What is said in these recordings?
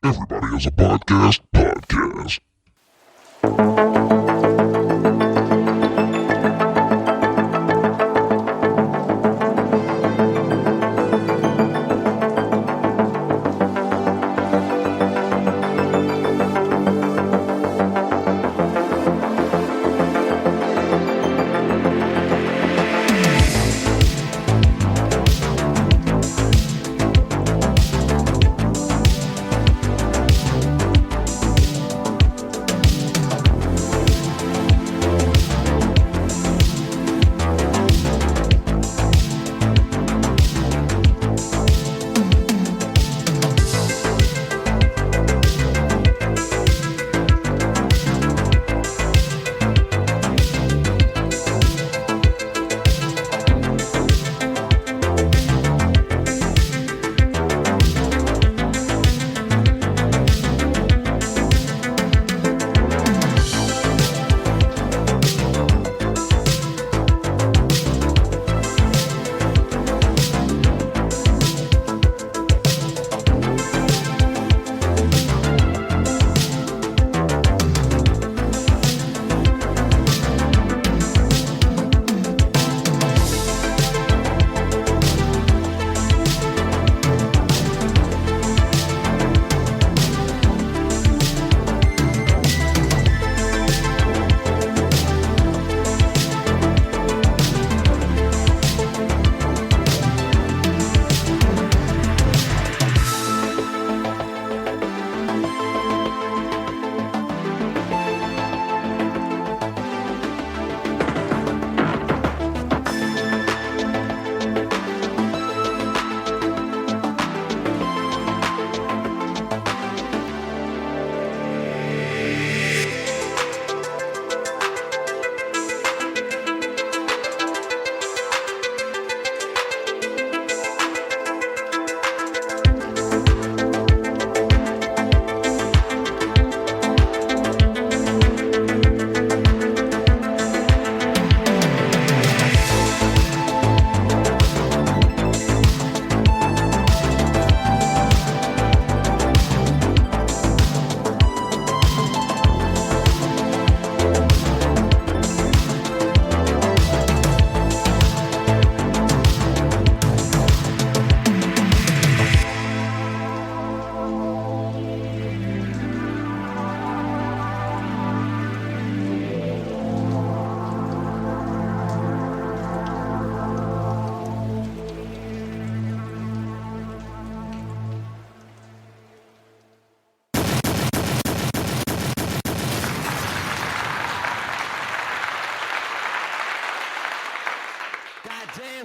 Everybody has a podcast.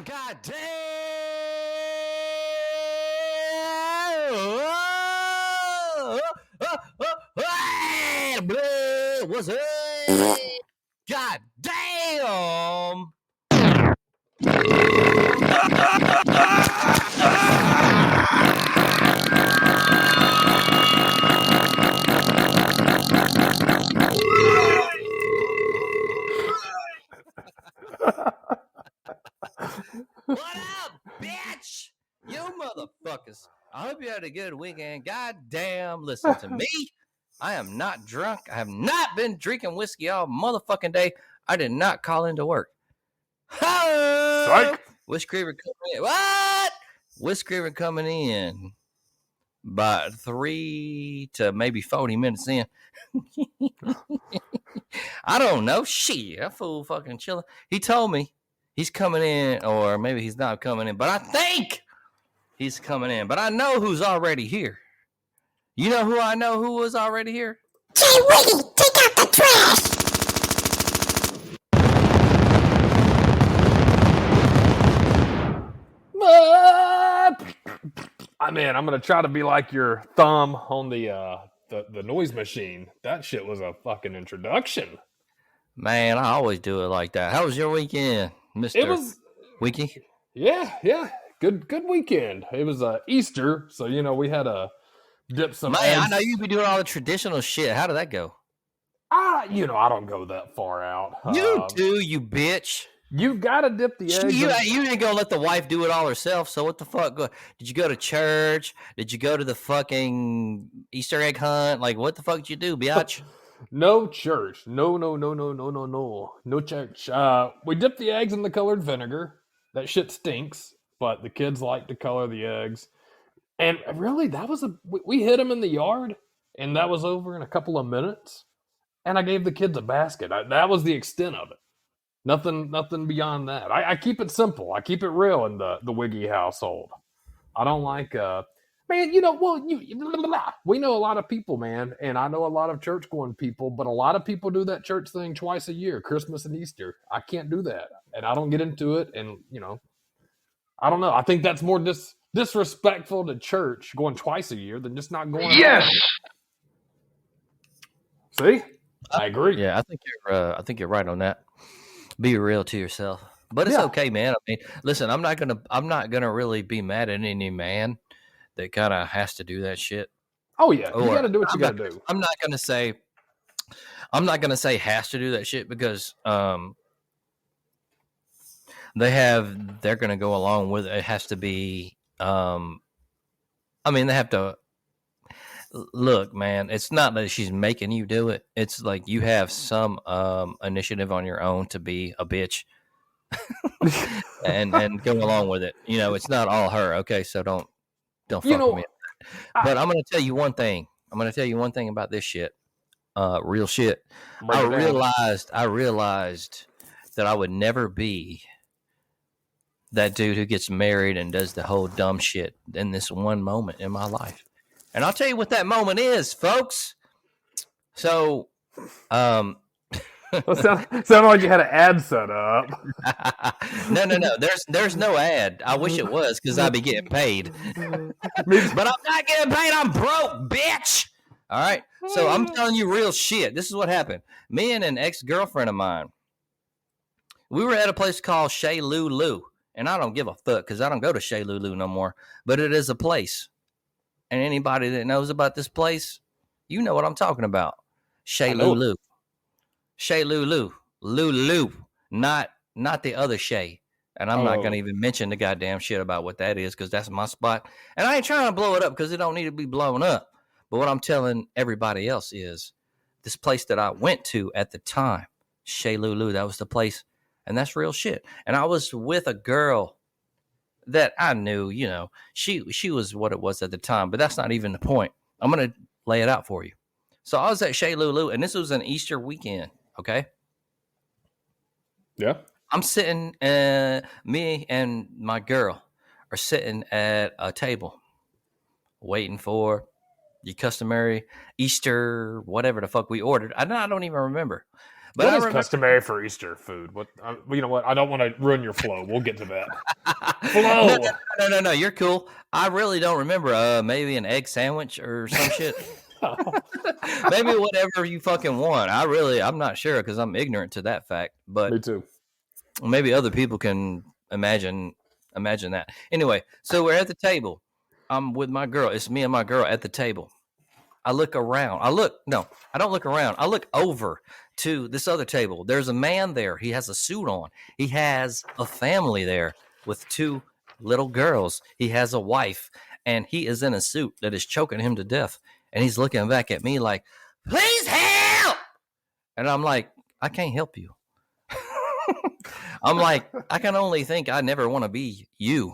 God damn. What's up? God damn. What up, bitch? You motherfuckers. I hope you had a good weekend. God damn, listen to me. I am not drunk. I have not been drinking whiskey all motherfucking day. I did not call into work. Psych. Whis Creamer coming in. What? Whis Creamer coming in about 3 to maybe 40 minutes in. I don't know. Shit, that fool fucking chilling. He told me he's coming in, or maybe he's not coming in, but I think he's coming in. But I know who's already here. You know who I know who was already here? J.Wiggy, take out the trash! I'm going to try to be like your thumb on the noise machine. That shit was a fucking introduction. Man, I always do it like that. How was your weekend, Mr. It was Wiki? Yeah. Good weekend. It was Easter, so we had to dip some Man, eggs. I know you be doing all the traditional shit. How did that go? I don't go that far out. You do, you bitch. You've got to dip the eggs. You ain't gonna let the wife do it all herself. So what the fuck? Did you go to church? Did you go to the fucking Easter egg hunt? Like, what the fuck did you do, biatch? No church. No church. We dip the eggs in the colored vinegar. That shit stinks, but the kids like to color the eggs. And really, we hit them in the yard, and that was over in a couple of minutes. And I gave the kids a basket. That was the extent of it. Nothing beyond that. I keep it simple. I keep it real in the Wiggy household. I don't like man, we know a lot of people, man, and I know a lot of church going people, but a lot of people do that church thing twice a year, Christmas and Easter. I can't do that, and I don't get into it, and I don't know. I think that's more disrespectful to church going twice a year than just not going. Yes. See, I agree. Yeah, I think you're right on that. Be real to yourself, but it's okay, man. I mean, listen, I'm not gonna really be mad at any man that kind of has to do that shit. Oh yeah, you got to do what you got to do. I'm not gonna say has to do that shit because they're gonna go along with it. It has to be. I mean, they have to. Look, man, it's not that she's making you do it. It's like you have some initiative on your own to be a bitch and go along with it. It's not all her. Okay, so don't fuck with me. But I'm going to tell you one thing. I'm going to tell you one thing about this shit. Real shit. I realized that I would never be that dude who gets married and does the whole dumb shit in this one moment in my life. And I'll tell you what that moment is, folks. So, sounded like you had an ad set up. No. There's no ad. I wish it was because I'd be getting paid. But I'm not getting paid. I'm broke, bitch. All right. So I'm telling you real shit. This is what happened. Me and an ex-girlfriend of mine, we were at a place called Chez Lulu. And I don't give a fuck because I don't go to Chez Lulu no more. But it is a place. And anybody that knows about this place, you know what I'm talking about. Chez Lulu. Chez Lulu. Lulu. Not the other Chez. And I'm not going to even mention the goddamn shit about what that is because that's my spot. And I ain't trying to blow it up because it don't need to be blown up. But what I'm telling everybody else is this place that I went to at the time, Chez Lulu, that was the place. And that's real shit. And I was with a girl that I knew, she was what it was at the time, but that's not even the point. I'm going to lay it out for you. So I was at Chez Lulu, and this was an Easter weekend, okay? Yeah. I'm sitting, me and my girl are sitting at a table waiting for your customary Easter, whatever the fuck we ordered. I don't even remember. But what is customary for Easter food? What you know? What I don't want to ruin your flow. We'll get to that. Flow. No. You're cool. I really don't remember. Maybe an egg sandwich or some shit. Maybe whatever you fucking want. I'm not sure because I'm ignorant to that fact. But me too. Maybe other people can imagine that. Anyway, so we're at the table. I'm with my girl. It's me and my girl at the table. I look around. I don't look around. I look over to this other table. There's a man there. He has a suit on. He has a family there with 2 little girls. He has a wife, and he is in a suit that is choking him to death. And he's looking back at me like, please help. And I'm like, I can't help you. I'm like, I can only think I never want to be you.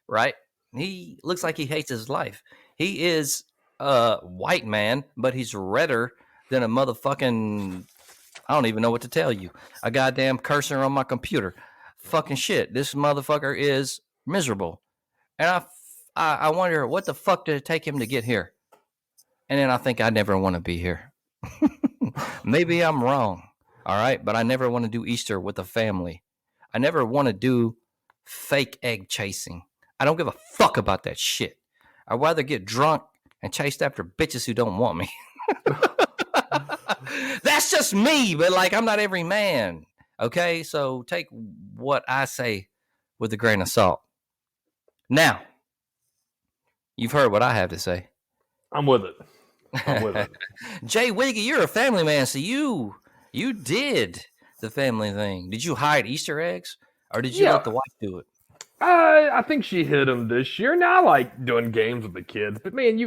Right? He looks like he hates his life. He is a white man, but he's redder than a motherfucking, I don't even know what to tell you. A goddamn cursor on my computer. Fucking shit. This motherfucker is miserable. And I wonder what the fuck did it take him to get here? And then I think I never want to be here. Maybe I'm wrong. All right. But I never want to do Easter with a family. I never want to do fake egg chasing. I don't give a fuck about that shit. I'd rather get drunk and chased after bitches who don't want me. That's just me, but like I'm not every man. Okay, so take what I say with a grain of salt. Now, you've heard what I have to say. I'm with it. J.Wiggy, you're a family man, so you did the family thing? Did you hide Easter eggs, or did you Yeah. let the wife do it? I think she hit them this year. Now I like doing games with the kids, but man,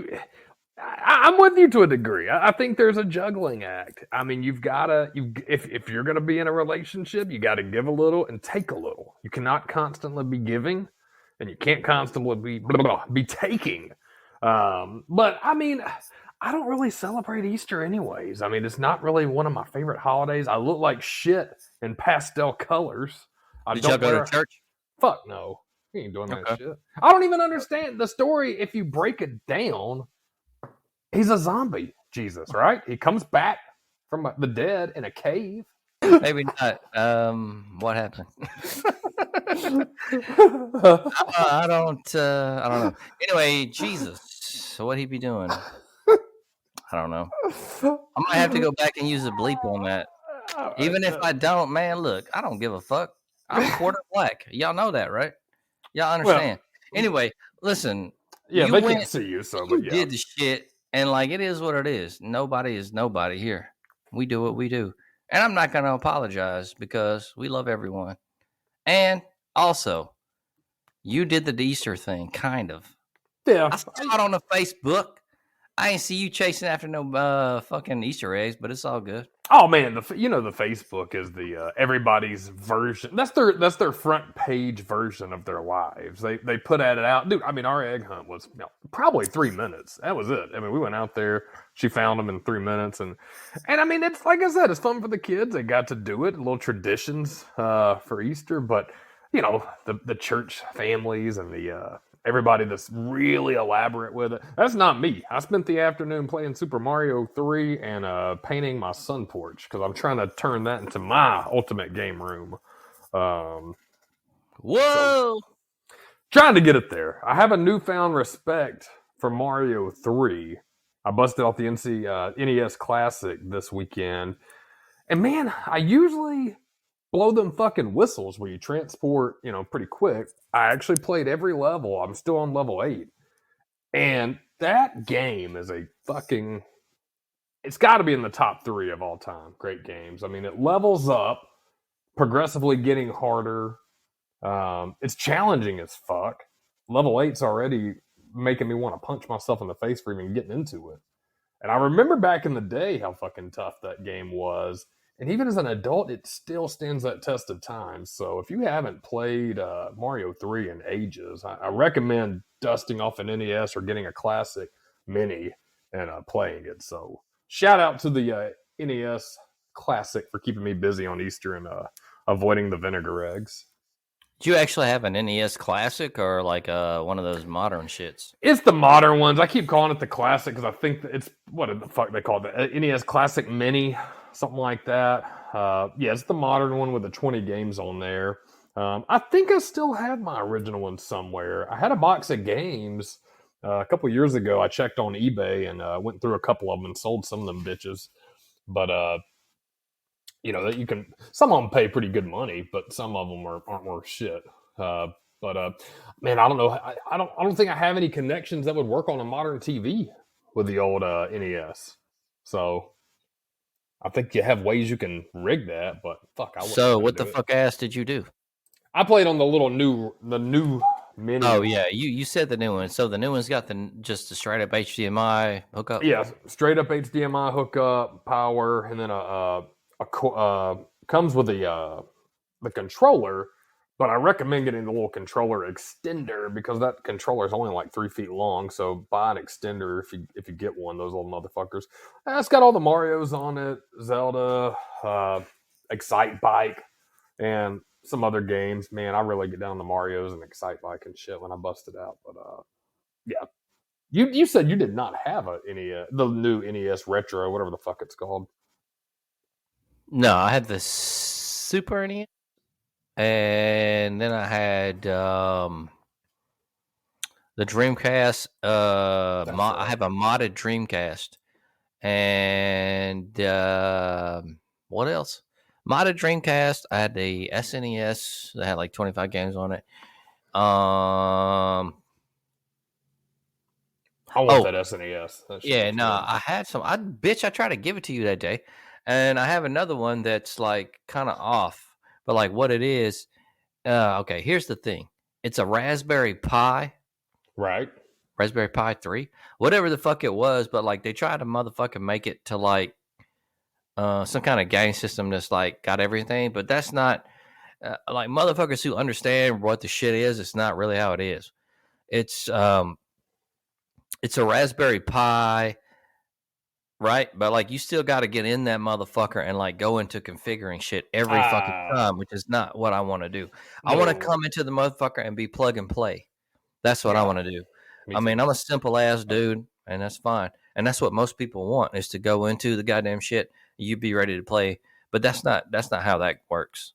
I'm with you to a degree. I think there's a juggling act. I mean, you've got to, if you're going to be in a relationship, you got to give a little and take a little. You cannot constantly be giving, and you can't constantly be taking. But I mean, I don't really celebrate Easter anyways. I mean, it's not really one of my favorite holidays. I look like shit in pastel colors. Did y'all go to church? Fuck no. You ain't doing that Okay. shit. I don't even understand the story. If you break it down, he's a zombie, Jesus, right? He comes back from the dead in a cave. Maybe not. What happened? I don't know. Anyway, Jesus. So what he be doing? I don't know. I might have to go back and use a bleep on that. Even if I don't, man, look, I don't give a fuck. I'm quarter black. Y'all know that, right? Y'all understand. Anyway, listen. Yeah, they can't see you, so you did the shit, and like it is what it is. Nobody is nobody here. We do what we do. And I'm not gonna apologize because we love everyone. And also, you did the Easter thing, kind of. Yeah. I saw it on the Facebook. I ain't see you chasing after no fucking Easter eggs, but it's all good. Oh man, the Facebook is the everybody's version. That's their front page version of their lives. They put it out, dude. I mean, our egg hunt was probably 3 minutes. That was it. I mean, we went out there. She found them in 3 minutes, and I mean, it's like I said, it's fun for the kids. They got to do it. Little traditions for Easter, but the church families and the everybody that's really elaborate with it. That's not me. I spent the afternoon playing Super Mario 3 and painting my sun porch because I'm trying to turn that into my ultimate game room. Whoa! So, trying to get it there. I have a newfound respect for Mario 3. I busted off the NES Classic this weekend. And man, I usually blow them fucking whistles where you transport, pretty quick. I actually played every level. I'm still on level 8. And that game is it's got to be in the top 3 of all time. Great games. I mean, it levels up, progressively getting harder. It's challenging as fuck. Level 8's already making me want to punch myself in the face for even getting into it. And I remember back in the day how fucking tough that game was. And even as an adult, it still stands that test of time. So if you haven't played Mario 3 in ages, I recommend dusting off an NES or getting a classic mini and playing it. So shout out to the NES Classic for keeping me busy on Easter and avoiding the vinegar eggs. Do you actually have an NES Classic or like one of those modern shits? It's the modern ones. I keep calling it the Classic because I think it's what the fuck they call it, the NES Classic Mini, something like that. Yeah, it's the modern one with the 20 games on there. I think I still have my original one somewhere. I had a box of games a couple years ago. I checked on eBay and went through a couple of them and sold some of them bitches. But that you can, some of them pay pretty good money, but some of them aren't worth shit. Man, I don't know. I don't think I have any connections that would work on a modern TV with the old NES. So I think you have ways you can rig that, but fuck. So what the fuck ass did you do? I played on the new mini. Oh yeah, you said the new one. So the new one's got just a straight up HDMI hookup. Yeah, straight up HDMI hookup, power, and then comes with the controller. But I recommend getting the little controller extender because that controller is only like 3 feet long. So buy an extender if you get one. Those little motherfuckers. It's got all the Marios on it, Zelda, Excite Bike, and some other games. Man, I really get down to Marios and Excite Bike and shit when I bust it out. But yeah, you said you did not have the new NES Retro, whatever the fuck it's called. No, I had the Super NES. And then I had the Dreamcast. I have a modded Dreamcast. And what else? Modded Dreamcast. I had the SNES that had like 25 games on it. I want that SNES. Yeah, no, I had some. I tried to give it to you that day. And I have another one that's like kind of off, but like what it is. Okay, here's the thing. It's a Raspberry Pi, Right. Raspberry Pi 3, whatever the fuck it was. But like they tried to motherfucking make it to like some kind of game system that's like got everything, but that's not like motherfuckers who understand what the shit is. It's not really how it is. It's it's a Raspberry Pi, right? But like you still got to get in that motherfucker and like go into configuring shit every fucking time, which is not what I want to do. I want to No. come into the motherfucker and be plug and play. That's what I Yeah. want to do. Me I too. mean, I'm a simple ass dude, and that's fine. And that's what most people want is to go into the goddamn shit. You be ready to play, but that's not how that works.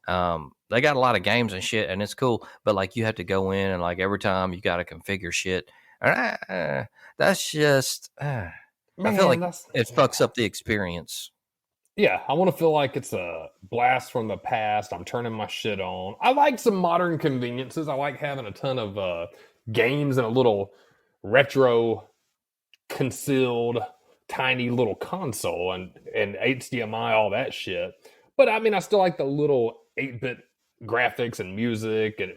They got a lot of games and shit, and it's cool. But like, you have to go in and like every time you got to configure shit. And that's just. I feel like Man, that's it fucks up the experience. yeah. I want to feel like it's a blast from the past. I'm turning my shit on. I like some modern conveniences. I like having a ton of games and a little retro concealed tiny little console and HDMI, all that shit. But I mean, I still like the little 8-bit graphics and music and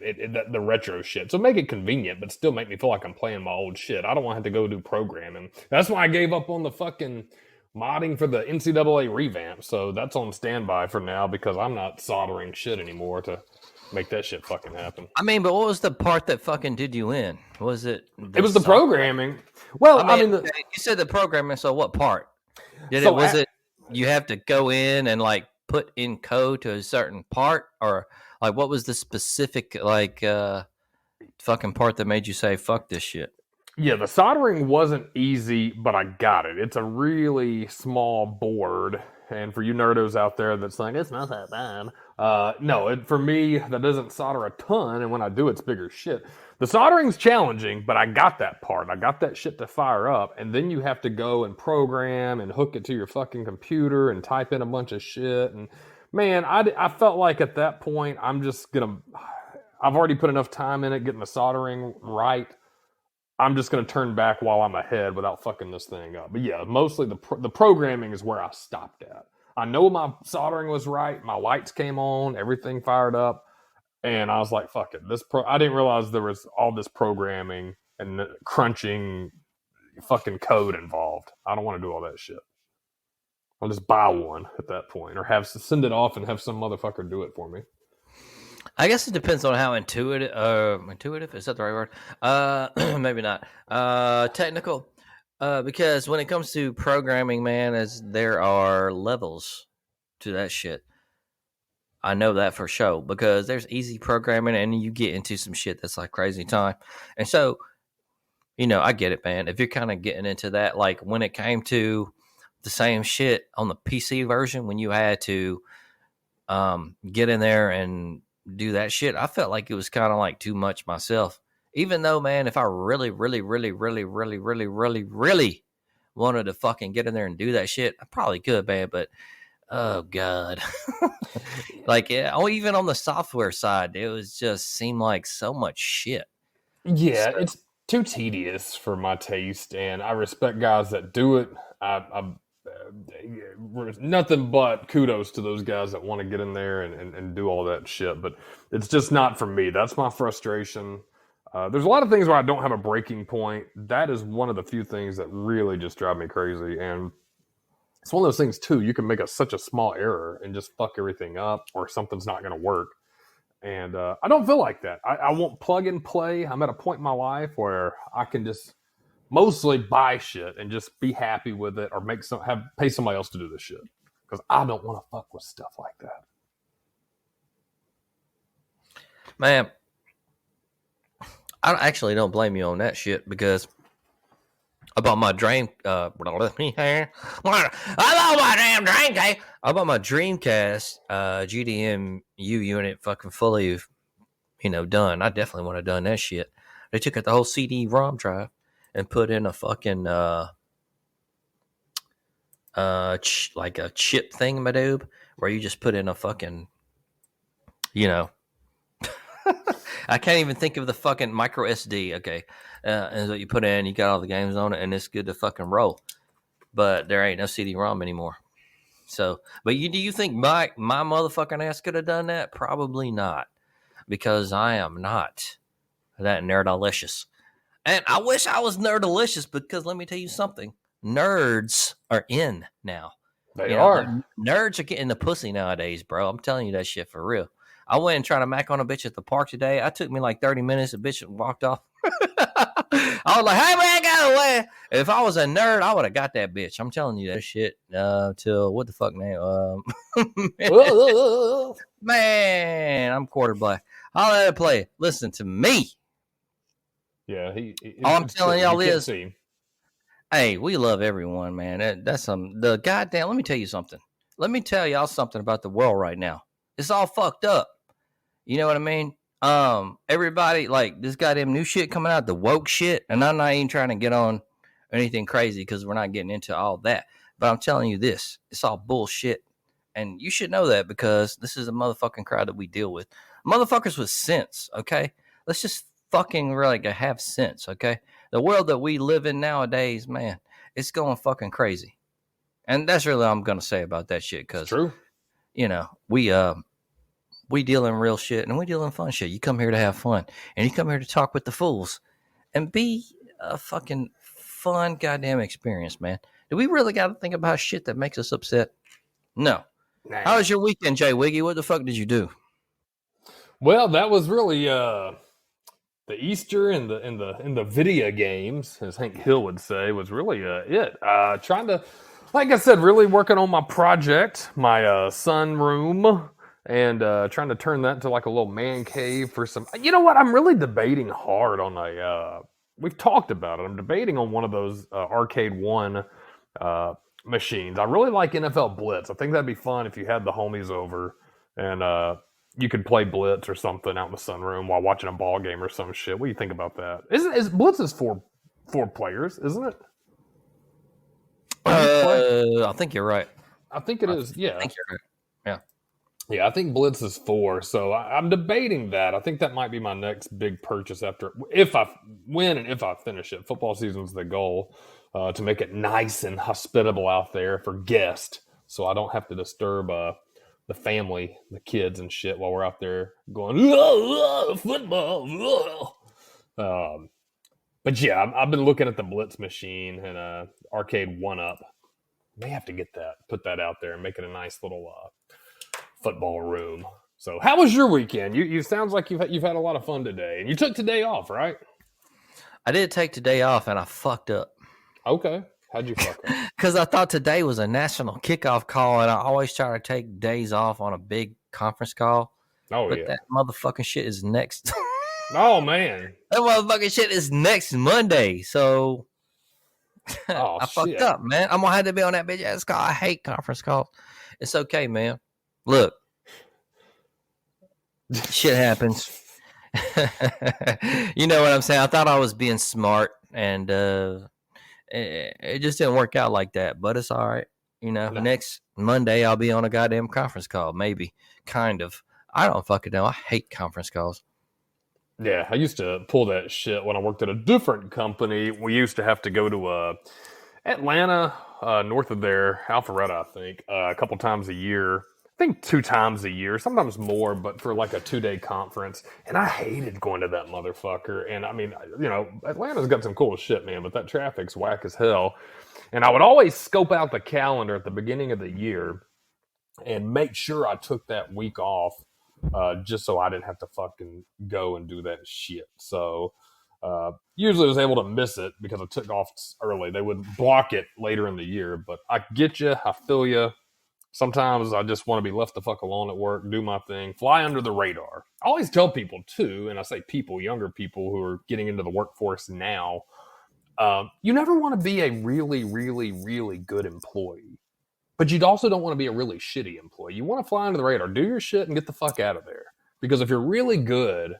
the retro shit. So make it convenient, but still make me feel like I'm playing my old shit. I don't want to have to go do programming. That's why I gave up on the fucking modding for the NCAA revamp. So that's on standby for now because I'm not soldering shit anymore to make that shit fucking happen. I mean, but what was the part that fucking did you in? Was it? It was the software? programming. Well, I mean, okay, you said the programming. So what part? Did So it? Was it? You have to go in and like put in code to a certain part, or like what was the specific like fucking part that made you say fuck this shit? yeah, the soldering wasn't easy, but I got it. It's a really small board. And for you nerdos out there that's like, it's not that bad. No, for me, that doesn't solder a ton. And when I do, it's bigger shit. The soldering's challenging, but I got that part. I got that shit to fire up. And then you have to go and program and hook it to your fucking computer and type in a bunch of shit. And man, I felt like at that point, I've already put enough time in it getting the soldering right. I'm just going to turn back while I'm ahead without fucking this thing up. But yeah, mostly the programming is where I stopped at. I know my soldering was right. My lights came on, everything fired up, and I was like, "Fuck it." I didn't realize there was all this programming and crunching, fucking code involved. I don't want to do all that shit. I'll just buy one at that point, or send it off and have some motherfucker do it for me. I guess it depends on how intuitive. Intuitive, is that the right word? Maybe not. Technical. Because when it comes to programming, man, as there are levels to that shit. I know that for sure because there's easy programming and you get into some shit that's like crazy time. And so, I get it, man. If you're kind of getting into that, like when it came to the same shit on the PC version, when you had to get in there and do that shit, I felt like it was kind of like too much myself. Even though, man, if I really, really, really, really, really, really, really, really wanted to fucking get in there and do that shit, I probably could, man. But oh god, like even on the software side, it was just seemed like so much shit. Yeah, it's too tedious for my taste, and I respect guys that do it. Nothing but kudos to those guys that want to get in there and do all that shit, but it's just not for me. That's my frustration. There's a lot of things where I don't have a breaking point. That is one of the few things that really just drive me crazy, and it's one of those things too. You can make such a small error and just fuck everything up, or something's not going to work. And I don't feel like that. I won't plug and play. I'm at a point in my life where I can just mostly buy shit and just be happy with it, or pay somebody else to do this shit because I don't want to fuck with stuff like that. Man, I actually don't blame you on that shit because I bought my dream. I bought my damn Dreamcast. I bought my Dreamcast GDMU unit, fucking fully, done. I definitely would have done that shit. They took out the whole CD-ROM drive and put in a fucking like a chip thingamadoob where you just put in a fucking, I can't even think of the fucking micro SD. Okay. And so you put in, you got all the games on it, and it's good to fucking roll. But there ain't no CD-ROM anymore. So, but do you think my motherfucking ass could have done that? Probably not, because I am not that nerdalicious. And I wish I was nerdalicious, because let me tell you something. Nerds are in now. They are. Nerds are getting the pussy nowadays, bro. I'm telling you that shit for real. I went and tried to mac on a bitch at the park today. I took me like 30 minutes. The bitch walked off. I was like, hey, man, get away. If I was a nerd, I would have got that bitch. I'm telling you that shit. Till what the fuck name? Man, I'm quarter black. I'll let it play. Listen to me. Yeah, All I'm telling y'all is, see. hey, we love everyone, man. That's the goddamn. Let me tell you something. Let me tell y'all something about the world right now. It's all fucked up. You know what I mean? Everybody, like, this goddamn new shit coming out, the woke shit, and I'm not even trying to get on anything crazy, because we're not getting into all that. But I'm telling you this, it's all bullshit. And you should know that, because this is a motherfucking crowd that we deal with. Motherfuckers with sense, okay? Let's just fucking really have sense, okay? The world that we live in nowadays, man, it's going fucking crazy. And that's really all I'm going to say about that shit, because, True. you know, we deal in real shit, and we deal in fun shit. You come here to have fun, and you come here to talk with the fools and be a fucking fun goddamn experience, man. Do we really got to think about shit that makes us upset? No. Nah. How was your weekend, J.Wiggy? What the fuck did you do? Well, that was really the Easter and the video games, as Hank Hill would say, was really it. Trying to, like I said, really working on my project, my sunroom, and trying to turn that into like a little man cave for some. You know what? I'm really debating hard on a. We've talked about it. I'm debating on one of those Arcade One machines. I really like NFL Blitz. I think that'd be fun if you had the homies over and you could play Blitz or something out in the sunroom while watching a ball game or some shit. What do you think about that? Is Blitz is four players, isn't it? I think you're right. I think it is. Yeah, I think you're right. Yeah. Yeah, I think Blitz is 4, so I'm debating that. I think that might be my next big purchase if I win and if I finish it. Football season's the goal, to make it nice and hospitable out there for guests, so I don't have to disturb the family, the kids and shit while we're out there going football. But yeah, I've been looking at the Blitz machine and Arcade 1-Up. May have to get that, put that out there and make it a nice little football room. So, how was your weekend? You sounds like you've had a lot of fun today, and you took today off, right? I did take today off, and I fucked up. Okay, how'd you fuck up? Because I thought today was a national kickoff call, and I always try to take days off on a big conference call. Oh, but yeah. that motherfucking shit is next. Oh, man. That motherfucking shit is next Monday. So I fucked up, man. I'm gonna have to be on that bitch ass call. I hate conference calls. It's okay, man. Look, shit happens. You know what I'm saying? I thought I was being smart, and it just didn't work out like that. But it's all right. You know, next Monday I'll be on a goddamn conference call. Maybe, kind of. I don't fucking know. I hate conference calls. Yeah, I used to pull that shit when I worked at a different company. We used to have to go to Atlanta, north of there, Alpharetta, I think, a couple times a year. I think 2 times a year, sometimes more, but for like a 2-day conference. And I hated going to that motherfucker. And I mean, you know, Atlanta's got some cool shit, man, but that traffic's whack as hell. And I would always scope out the calendar at the beginning of the year and make sure I took that week off, just so I didn't have to fucking go and do that shit. So usually I was able to miss it because I took off early. They would block it later in the year, but I get you. I feel you. Sometimes I just want to be left the fuck alone at work, do my thing, fly under the radar. I always tell people too, and I say people, younger people who are getting into the workforce now, you never want to be a really, really, really good employee. But you also don't want to be a really shitty employee. You want to fly under the radar, do your shit, and get the fuck out of there. Because if you're really good,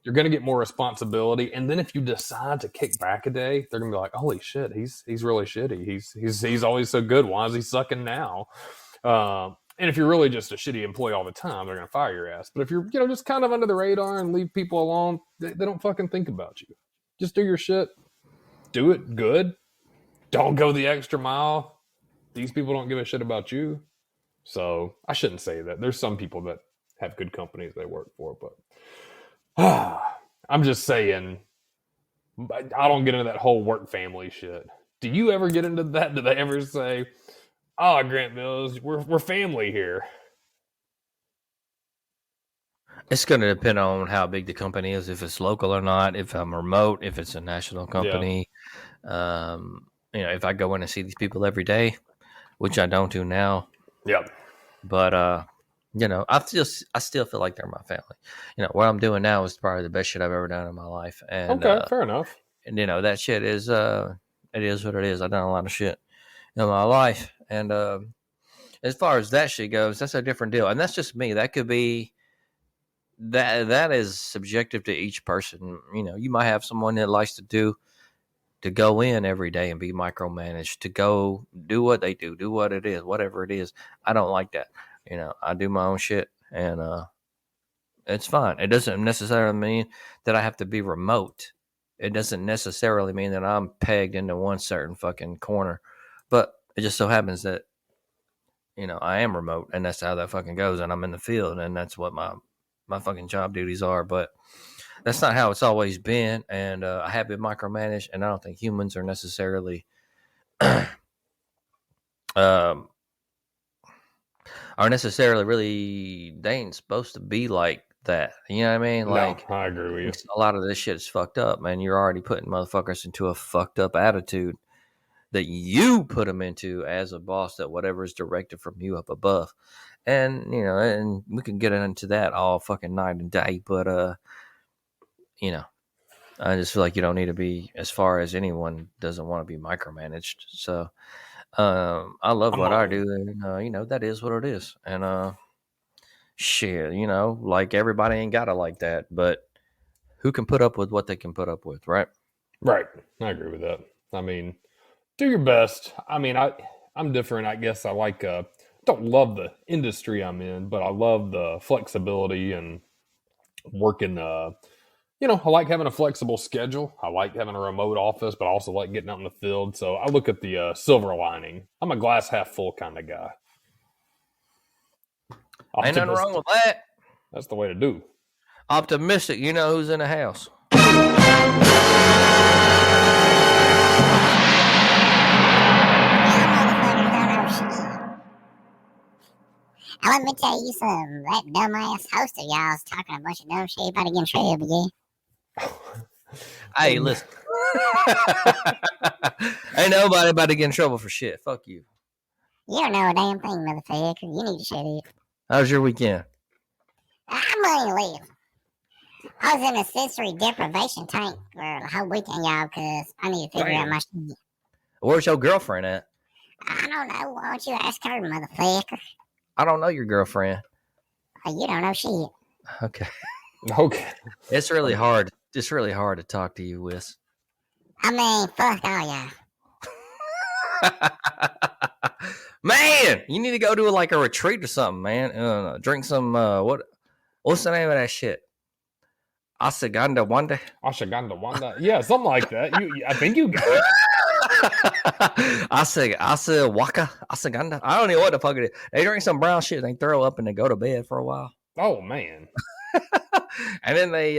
you're going to get more responsibility. And then if you decide to kick back a day, they're going to be like, "Holy shit, he's really shitty. He's always so good. Why is he sucking now?" And if you're really just a shitty employee all the time, they're going to fire your ass. But if you're just kind of under the radar and leave people alone, they don't fucking think about you. Just do your shit. Do it good. Don't go the extra mile. These people don't give a shit about you. So I shouldn't say that. There's some people that have good companies they work for, but I'm just saying, I don't get into that whole work family shit. Do you ever get into that? Do they ever say, "Oh, Grant Mills, we're family here"? It's going to depend on how big the company is, if it's local or not, if I'm remote, if it's a national company. If I go in and see these people every day, which I don't do now, Yeah. but I still feel like they're my family. What I'm doing now is probably the best shit I've ever done in my life, and Okay, fair enough. that shit is it is what it is. I've done a lot of shit in my life, and as far as that shit goes, that's a different deal, and that's just me. That could be that is subjective to each person. You might have someone that likes to go in every day and be micromanaged, to go do what they do what it is, whatever it is. I don't like that. I do my own shit, and it's fine. It doesn't necessarily mean that I have to be remote. It doesn't necessarily mean that I'm pegged into one certain fucking corner, but it just so happens that I am remote, and that's how that fucking goes, and I'm in the field, and that's what my fucking job duties are. But that's not how it's always been, and I have been micromanaged, and I don't think humans are necessarily um, really. They ain't supposed to be like that. You know what I mean? Like, No, I agree with you. a lot of this shit is fucked up, man. You're already putting motherfuckers into a fucked up attitude that you put them into as a boss, that whatever is directed from you up above. And and we can get into that all fucking night and day, but I just feel like you don't need to be, as far as anyone doesn't want to be micromanaged. So I love what I do, and that is what it is. And shit, like, everybody ain't gotta like that, but who can put up with what they can put up with, right? Right. I agree with that. I mean, do your best. I mean, I'm different. I guess I like don't love the industry I'm in, but I love the flexibility and working I like having a flexible schedule. I like having a remote office, but I also like getting out in the field. So I look at the silver lining. I'm a glass half full kind of guy. Ain't nothing wrong with that. That's the way to do. Optimistic. You know who's in the house? Let me tell you something. That dumbass host of y'all's talking a bunch of dumb shit about to get in trouble, yeah? Hey, listen. Ain't nobody about to get in trouble for shit. Fuck you. You don't know a damn thing, motherfucker. You need to shut up. How's your weekend? I'm gonna leave. I was in a sensory deprivation tank for the whole weekend, y'all, because I need to figure out my shit. Where's your girlfriend at? I don't know. Why don't you ask her, motherfucker? I don't know your girlfriend. You don't know shit. Okay. Okay. It's really hard. It's really hard to talk to you, Whis. I mean, fuck all y'all. Man, you need to go do like a retreat or something, man. Drink some what's the name of that shit? Ashwagandha Wanda? Ashwagandha Wanda. Yeah, something like that. I think you got it. Ashwagandha. I don't know what the fuck it is. They drink some brown shit, they throw up, and they go to bed for a while. Oh man. And then they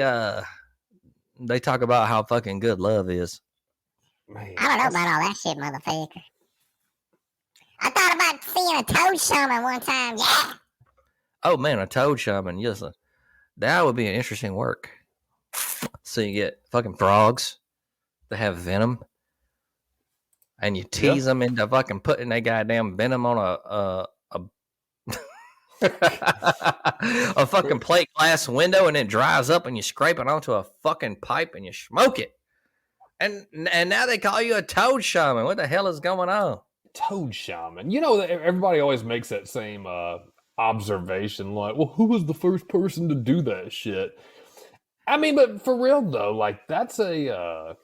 talk about how fucking good love is. Man, I don't know about all that shit, motherfucker. I thought about seeing a toad shaman one time, yeah. Oh man, a toad shaman. Yes, that would be an interesting work. So you get fucking frogs that have venom, and you tease them into fucking putting that goddamn venom on a fucking plate glass window, and it dries up, and you scrape it onto a fucking pipe, and you smoke it. And now they call you a toad shaman. What the hell is going on? Toad shaman. Everybody always makes that same observation, like, well, who was the first person to do that shit? I mean, but for real though, like that's some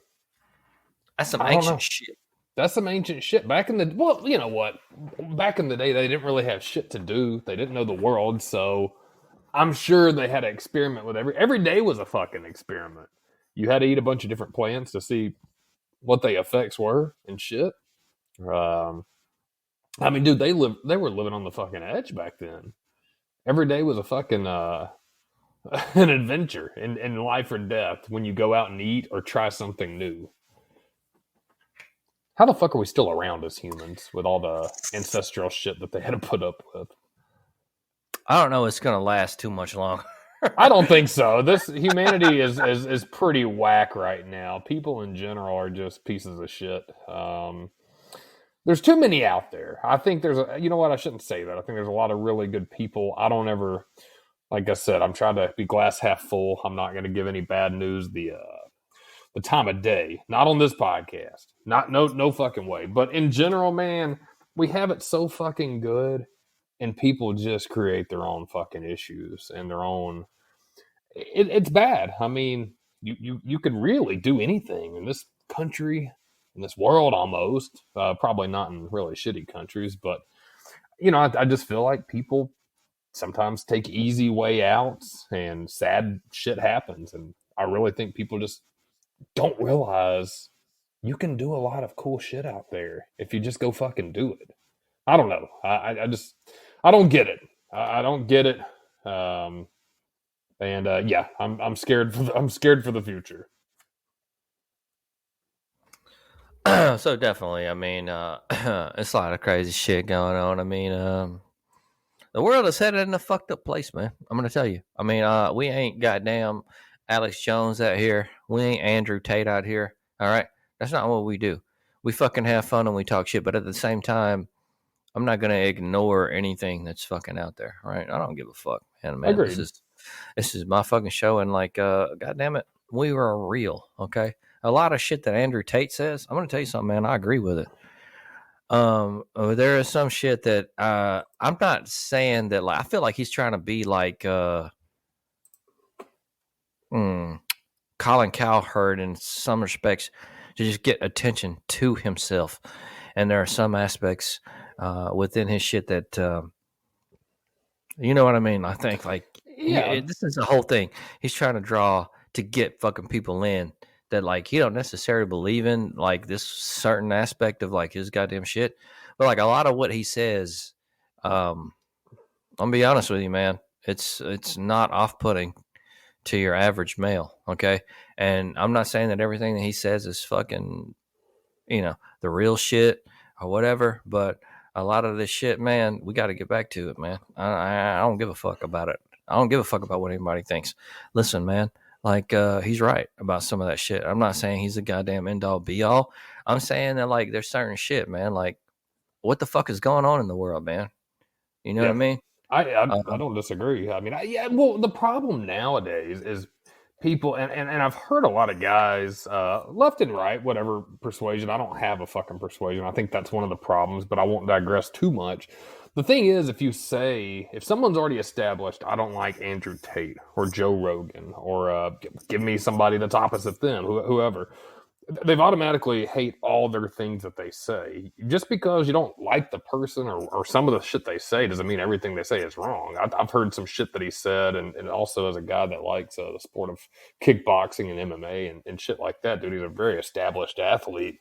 ancient shit. That's some ancient shit. Back in the Back in the day, they didn't really have shit to do. They didn't know the world, so I'm sure they had to experiment with every day was a fucking experiment. You had to eat a bunch of different plants to see what the effects were and shit. I mean, dude, they were living on the fucking edge back then. Every day was a fucking an adventure in life or death when you go out and eat or try something new. How the fuck are we still around as humans with all the ancestral shit that they had to put up with? I don't know. It's gonna last too much longer. I don't think so. This humanity is pretty whack right now. People in general are just pieces of shit. There's too many out there. I think you know what? I shouldn't say that. I think there's a lot of really good people. I don't ever, like I said, I'm trying to be glass half full. I'm not going to give any bad news the time of day. Not on this podcast. No fucking way. But in general, man, we have it so fucking good, and people just create their own fucking issues and their own. It's bad. I mean, you could really do anything in this country, in this world almost. Probably not in really shitty countries, but I just feel like people sometimes take easy way outs and sad shit happens. And I really think people just don't realize you can do a lot of cool shit out there if you just go fucking do it. I don't know. I don't get it. I don't get it. And yeah, I'm scared for the future. So definitely, I mean, it's a lot of crazy shit going on. I mean, the world is headed in a fucked up place, man. I'm gonna tell you. I mean, we ain't goddamn Alex Jones out here. We ain't Andrew Tate out here. All right, that's not what we do. We fucking have fun and we talk shit, but at the same time, I'm not gonna ignore anything that's fucking out there. All right, I don't give a fuck, man. Agreed. This is my fucking show, and like, goddamn it, we were real. Okay, a lot of shit that Andrew Tate says. I'm gonna tell you something, man. I agree with it. There is some shit that I'm not saying that. Like, I feel like he's trying to be like Colin Cowherd in some respects to just get attention to himself. And there are some aspects within his shit that you know what I mean. I think like this is the whole thing. He's trying to draw to get fucking people in that like he don't necessarily believe in like this certain aspect of like his goddamn shit. But like a lot of what he says, I'm gonna be honest with you, man. It's not off-putting to your average male, okay? And I'm not saying that everything that he says is fucking, the real shit or whatever, but a lot of this shit, man, we got to get back to it, man. I don't give a fuck about it. I don't give a fuck about what anybody thinks. Listen, man, like he's right about some of that shit. I'm not saying he's a goddamn end-all be-all. I'm saying that like there's certain shit, man, like what the fuck is going on in the world, man? You know what I mean? I don't disagree. I mean, well, the problem nowadays is people, and I've heard a lot of guys, left and right, whatever persuasion. I don't have a fucking persuasion. I think that's one of the problems, but I won't digress too much. The thing is, if someone's already established, I don't like Andrew Tate or Joe Rogan, or give me somebody that's opposite them, whoever. They've automatically hate all their things that they say. Just because you don't like the person or some of the shit they say doesn't mean everything they say is wrong. I've heard some shit that he said, and also as a guy that likes the sport of kickboxing and MMA and shit like that, dude, he's a very established athlete.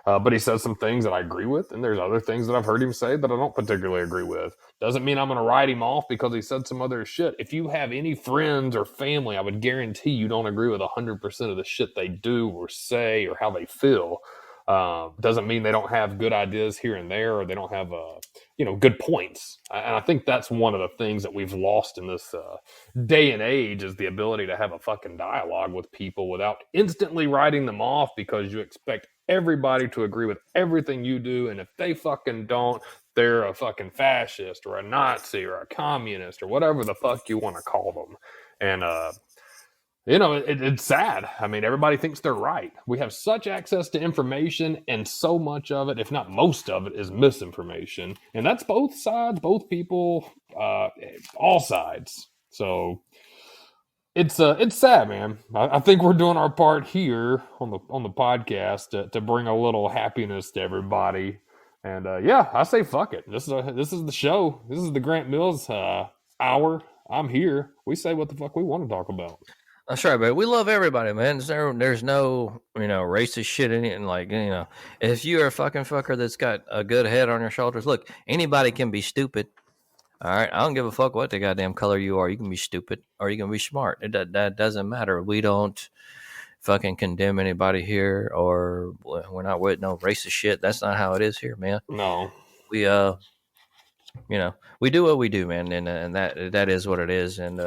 But he says some things that I agree with, and there's other things that I've heard him say that I don't particularly agree with. Doesn't mean I'm going to write him off because he said some other shit. If you have any friends or family, I would guarantee you don't agree with 100% of the shit they do or say or how they feel. Doesn't mean they don't have good ideas here and there, or they don't have good points. And I think that's one of the things that we've lost in this day and age is the ability to have a fucking dialogue with people without instantly writing them off because you expect everybody to agree with everything you do, and if they fucking don't, they're a fucking fascist or a Nazi or a communist or whatever the fuck you want to call them. And it's sad. I mean, everybody thinks they're right. We have such access to information, and so much of it, if not most of it, is misinformation. And that's both sides, both people, all sides. So it's sad, man. I think we're doing our part here on the podcast to bring a little happiness to everybody. And yeah, I say fuck it. This is the show. This is the Grant Mills hour. I'm here. We say what the fuck we want to talk about. That's right, but we love everybody, man. There's no, racist shit in it. And like, if you're a fucking fucker that's got a good head on your shoulders, look, anybody can be stupid. All right, I don't give a fuck what the goddamn color you are. You can be stupid or you can be smart. That doesn't matter. We don't fucking condemn anybody here, or we're not with no racist shit. That's not how it is here, man. No. We we do what we do, man, and that is what it is. And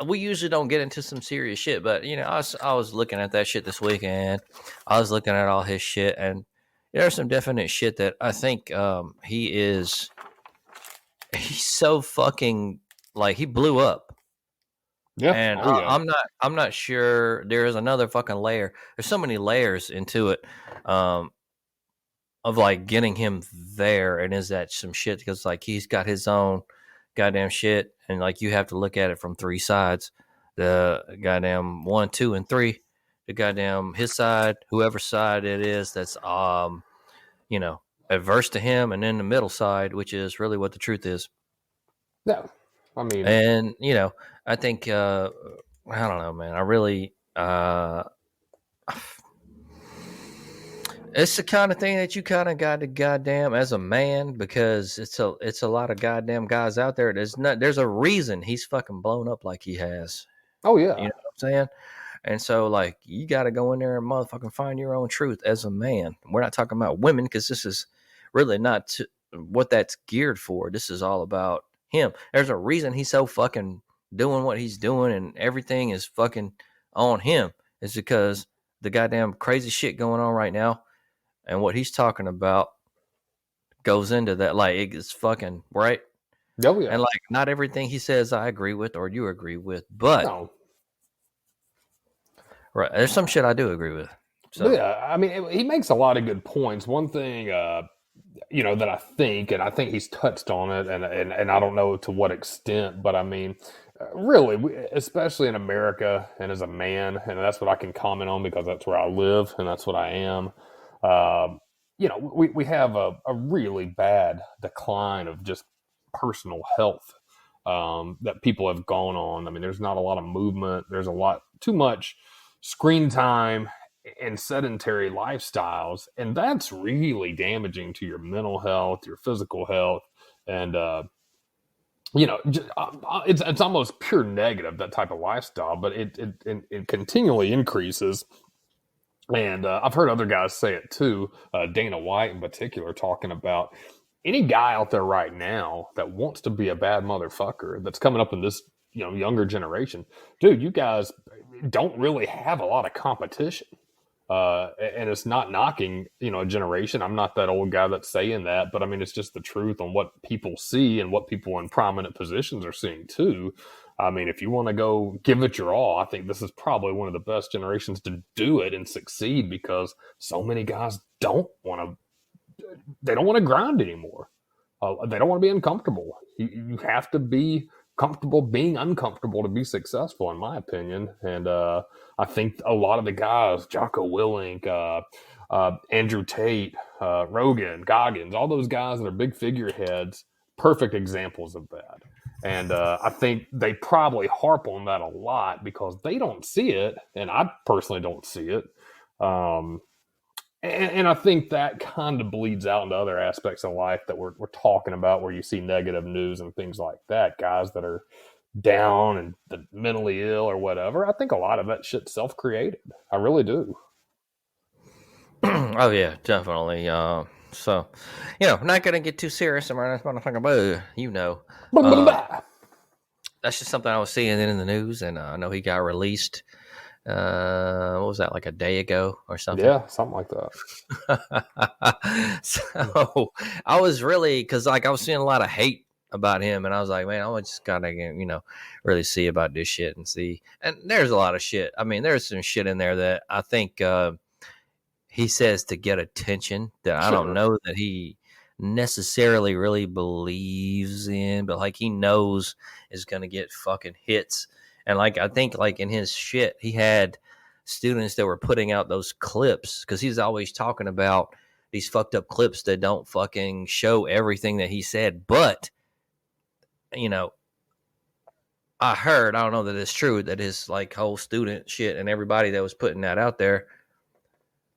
we usually don't get into some serious shit, but I was looking at that shit this weekend. I was looking at all his shit, and there's some definite shit that I think he's so fucking, like, he blew up. Yeah. And I'm not sure there is another fucking layer. There's so many layers into it. Of like getting him there, and is that some shit, because like he's got his own goddamn shit, and like you have to look at it from three sides: the goddamn 1, 2, and 3, the goddamn his side, whoever side it is that's adverse to him, and then the middle side, which is really what the truth is. Yeah, I mean, and I think I don't know, man. I really it's the kind of thing that you kind of got to goddamn as a man, because it's a lot of goddamn guys out there. There's a reason he's fucking blown up like he has. oh yeah, You know what I'm saying? And so like you got to go in there and motherfucking find your own truth as a man. We're not talking about women, because this is really not what that's geared for. This is all about him. There's a reason he's so fucking doing what he's doing, and everything is fucking on him. It's because the goddamn crazy shit going on right now. And what he's talking about goes into that. Like, it's fucking right. oh yeah. And like, not everything he says I agree with or you agree with, but No. Right, there's some shit I do agree with. So Yeah, I mean, he makes a lot of good points. One thing, that I think, and I think he's touched on it, and I don't know to what extent, but I mean, really, especially in America, and as a man, and that's what I can comment on because that's where I live and that's what I am. We have a really bad decline of just personal health that people have gone on. I mean, there's not a lot of movement. There's too much screen time and sedentary lifestyles, and that's really damaging to your mental health, your physical health, and it's almost pure negative, that type of lifestyle. But it continually increases. And I've heard other guys say it too. Dana White in particular, talking about any guy out there right now that wants to be a bad motherfucker that's coming up in this younger generation. Dude, you guys don't really have a lot of competition. And it's not knocking, a generation. I'm not that old guy that's saying that, but I mean, it's just the truth on what people see and what people in prominent positions are seeing too. I mean, if you want to go give it your all, I think this is probably one of the best generations to do it and succeed, because so many guys don't want to grind anymore. They don't want to be uncomfortable. You have to be comfortable being uncomfortable to be successful, in my opinion. And I think a lot of the guys, Jocko Willink, Andrew Tate, Rogan, Goggins, all those guys that are big figureheads, perfect examples of that. And I think they probably harp on that a lot because they don't see it, and I personally don't see it. And I think that kind of bleeds out into other aspects of life that we're talking about, where you see negative news and things like that. Guys that are down and mentally ill or whatever. I think a lot of that shit's self-created. I really do. Oh yeah, definitely. So, not gonna get too serious around this motherfucker, but that's just something I was seeing in the news, and I know he got released. What was that, like a day ago or something? Yeah, something like that. So I was really, because like I was seeing a lot of hate about him, and I was like, man, I just gotta really see about this shit and see. And there's a lot of shit. I mean, there's some shit in there that I think he says to get attention that I don't know that he necessarily really believes in, but like he knows is gonna get fucking hits. And like I think like in his shit, he had students that were putting out those clips, because he's always talking about these fucked up clips that don't fucking show everything that he said. But I heard, I don't know that it's true, that his like whole student shit and everybody that was putting that out there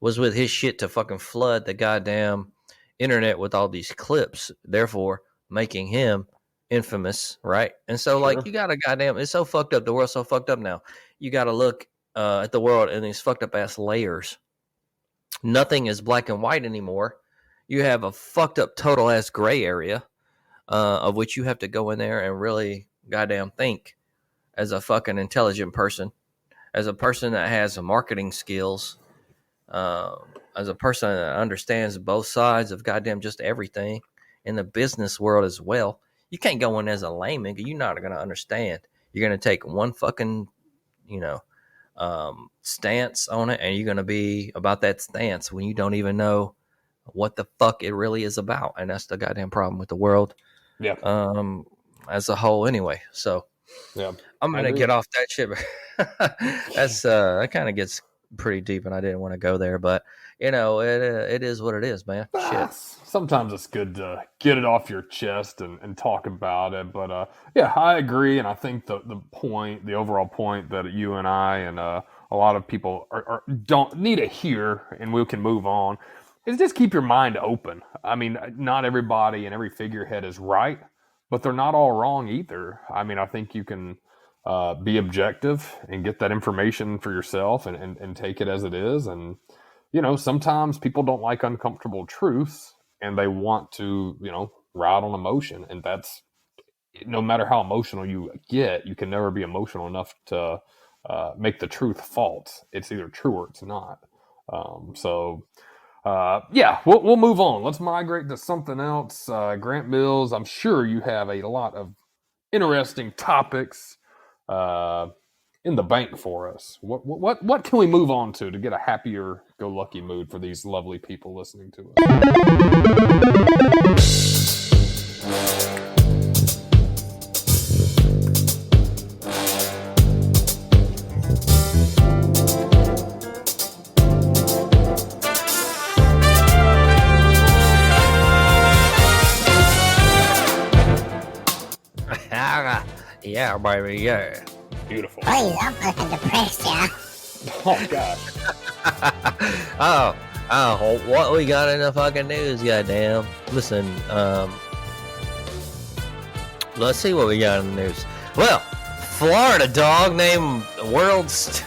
was with his shit to fucking flood the goddamn internet with all these clips, therefore making him infamous, right? And so, like, Sure. you got a goddamn, it's so fucked up. The world's so fucked up now. You got to look at the world in these fucked up ass layers. Nothing is black and white anymore. You have a fucked up total ass gray area of which you have to go in there and really goddamn think as a fucking intelligent person, as a person that has marketing skills, uh, as a person that understands both sides of goddamn just everything in the business world as well. You can't go in as a layman. You're not going to understand. You're going to take one fucking, you know, stance on it, and you're going to be about that stance when you don't even know what the fuck it really is about. And that's the goddamn problem with the world. Yeah. As a whole anyway. So Yeah. I'm going to get off that shit. That's, that kind of gets pretty deep and I didn't want to go there, but you know, it is what it is, man. Shit. Sometimes it's good to get it off your chest and talk about it. But yeah, I agree. And I think the overall point that you and I and a lot of people don't need to hear, and we can move on, is just keep your mind open. I mean, not everybody and every figurehead is right, but they're not all wrong either. I mean, I think you can be objective and get that information for yourself and take it as it is. And, you know, sometimes people don't like uncomfortable truths and they want to, you know, ride on emotion. And that's, no matter how emotional you get, you can never be emotional enough to make the truth false. It's either true or it's not. Yeah, we'll move on. Let's migrate to something else. Grant Mills, I'm sure you have a lot of interesting topics in the bank for us. What can we move on to get a happier go lucky mood for these lovely people listening to us? Yeah, baby, yeah. Beautiful. Please, I'm fucking depressed, yeah. Oh gosh. oh, what we got in the fucking news, goddamn. Listen, let's see what we got in the news. Well, Florida dog named world's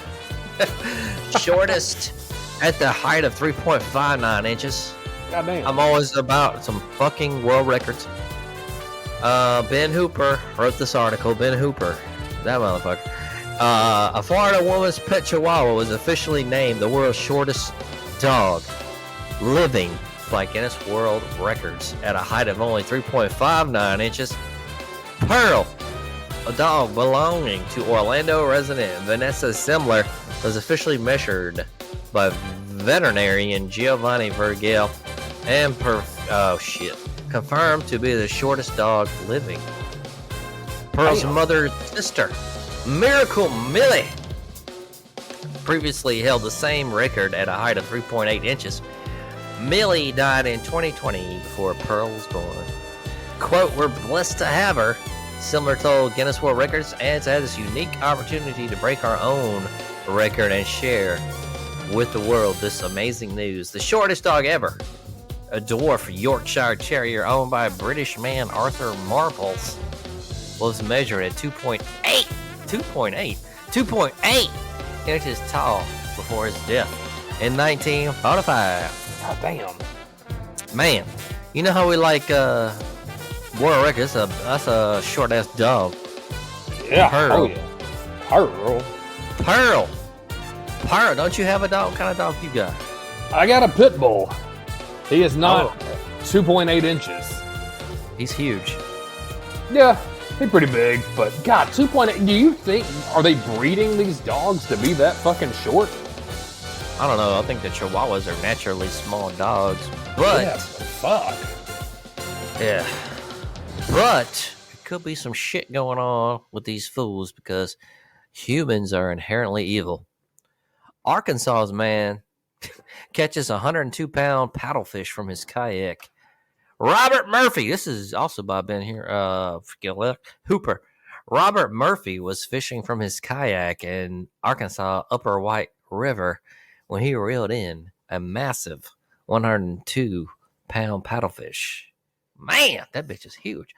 shortest at the height of 3.59 inches. Goddamn. I'm always about some fucking world records. Ben Hooper wrote this article. Ben Hooper, that motherfucker. A Florida woman's pet chihuahua was officially named the world's shortest dog living by Guinness World Records at a height of only 3.59 inches. Pearl, a dog belonging to Orlando resident Vanessa Simler, was officially measured by veterinarian Giovanni Vergel and confirmed to be the shortest dog living. Pearl's mother and sister, Miracle Millie, previously held the same record at a height of 3.8 inches. Millie died in 2020 before Pearl was born. Quote, "We're blessed to have her," Simler told Guinness World Records, and to have this unique opportunity to break our own record and share with the world this amazing news. The shortest dog ever, a dwarf Yorkshire Terrier owned by British man Arthur Marples, was measured at 2.8 inches tall before his death in 1945. God damn. Man, you know how we like world records? That's a short ass dog. Yeah. Pearl. Oh yeah. Pearl. Don't you have a dog? What kind of dog you got? I got a pit bull. He is not 2.8 inches. He's huge. Yeah, he's pretty big, but God, 2.8. Do you think, are they breeding these dogs to be that fucking short? I don't know. I think the Chihuahuas are naturally small dogs, but Yeah, fuck. yeah, but there could be some shit going on with these fools because humans are inherently evil. Arkansas's man catches a 102-pound paddlefish from his kayak. Robert Murphy, this is also by Ben here, Hooper. Robert Murphy was fishing from his kayak in Arkansas Upper White River when he reeled in a massive 102-pound paddlefish. Man, that bitch is huge.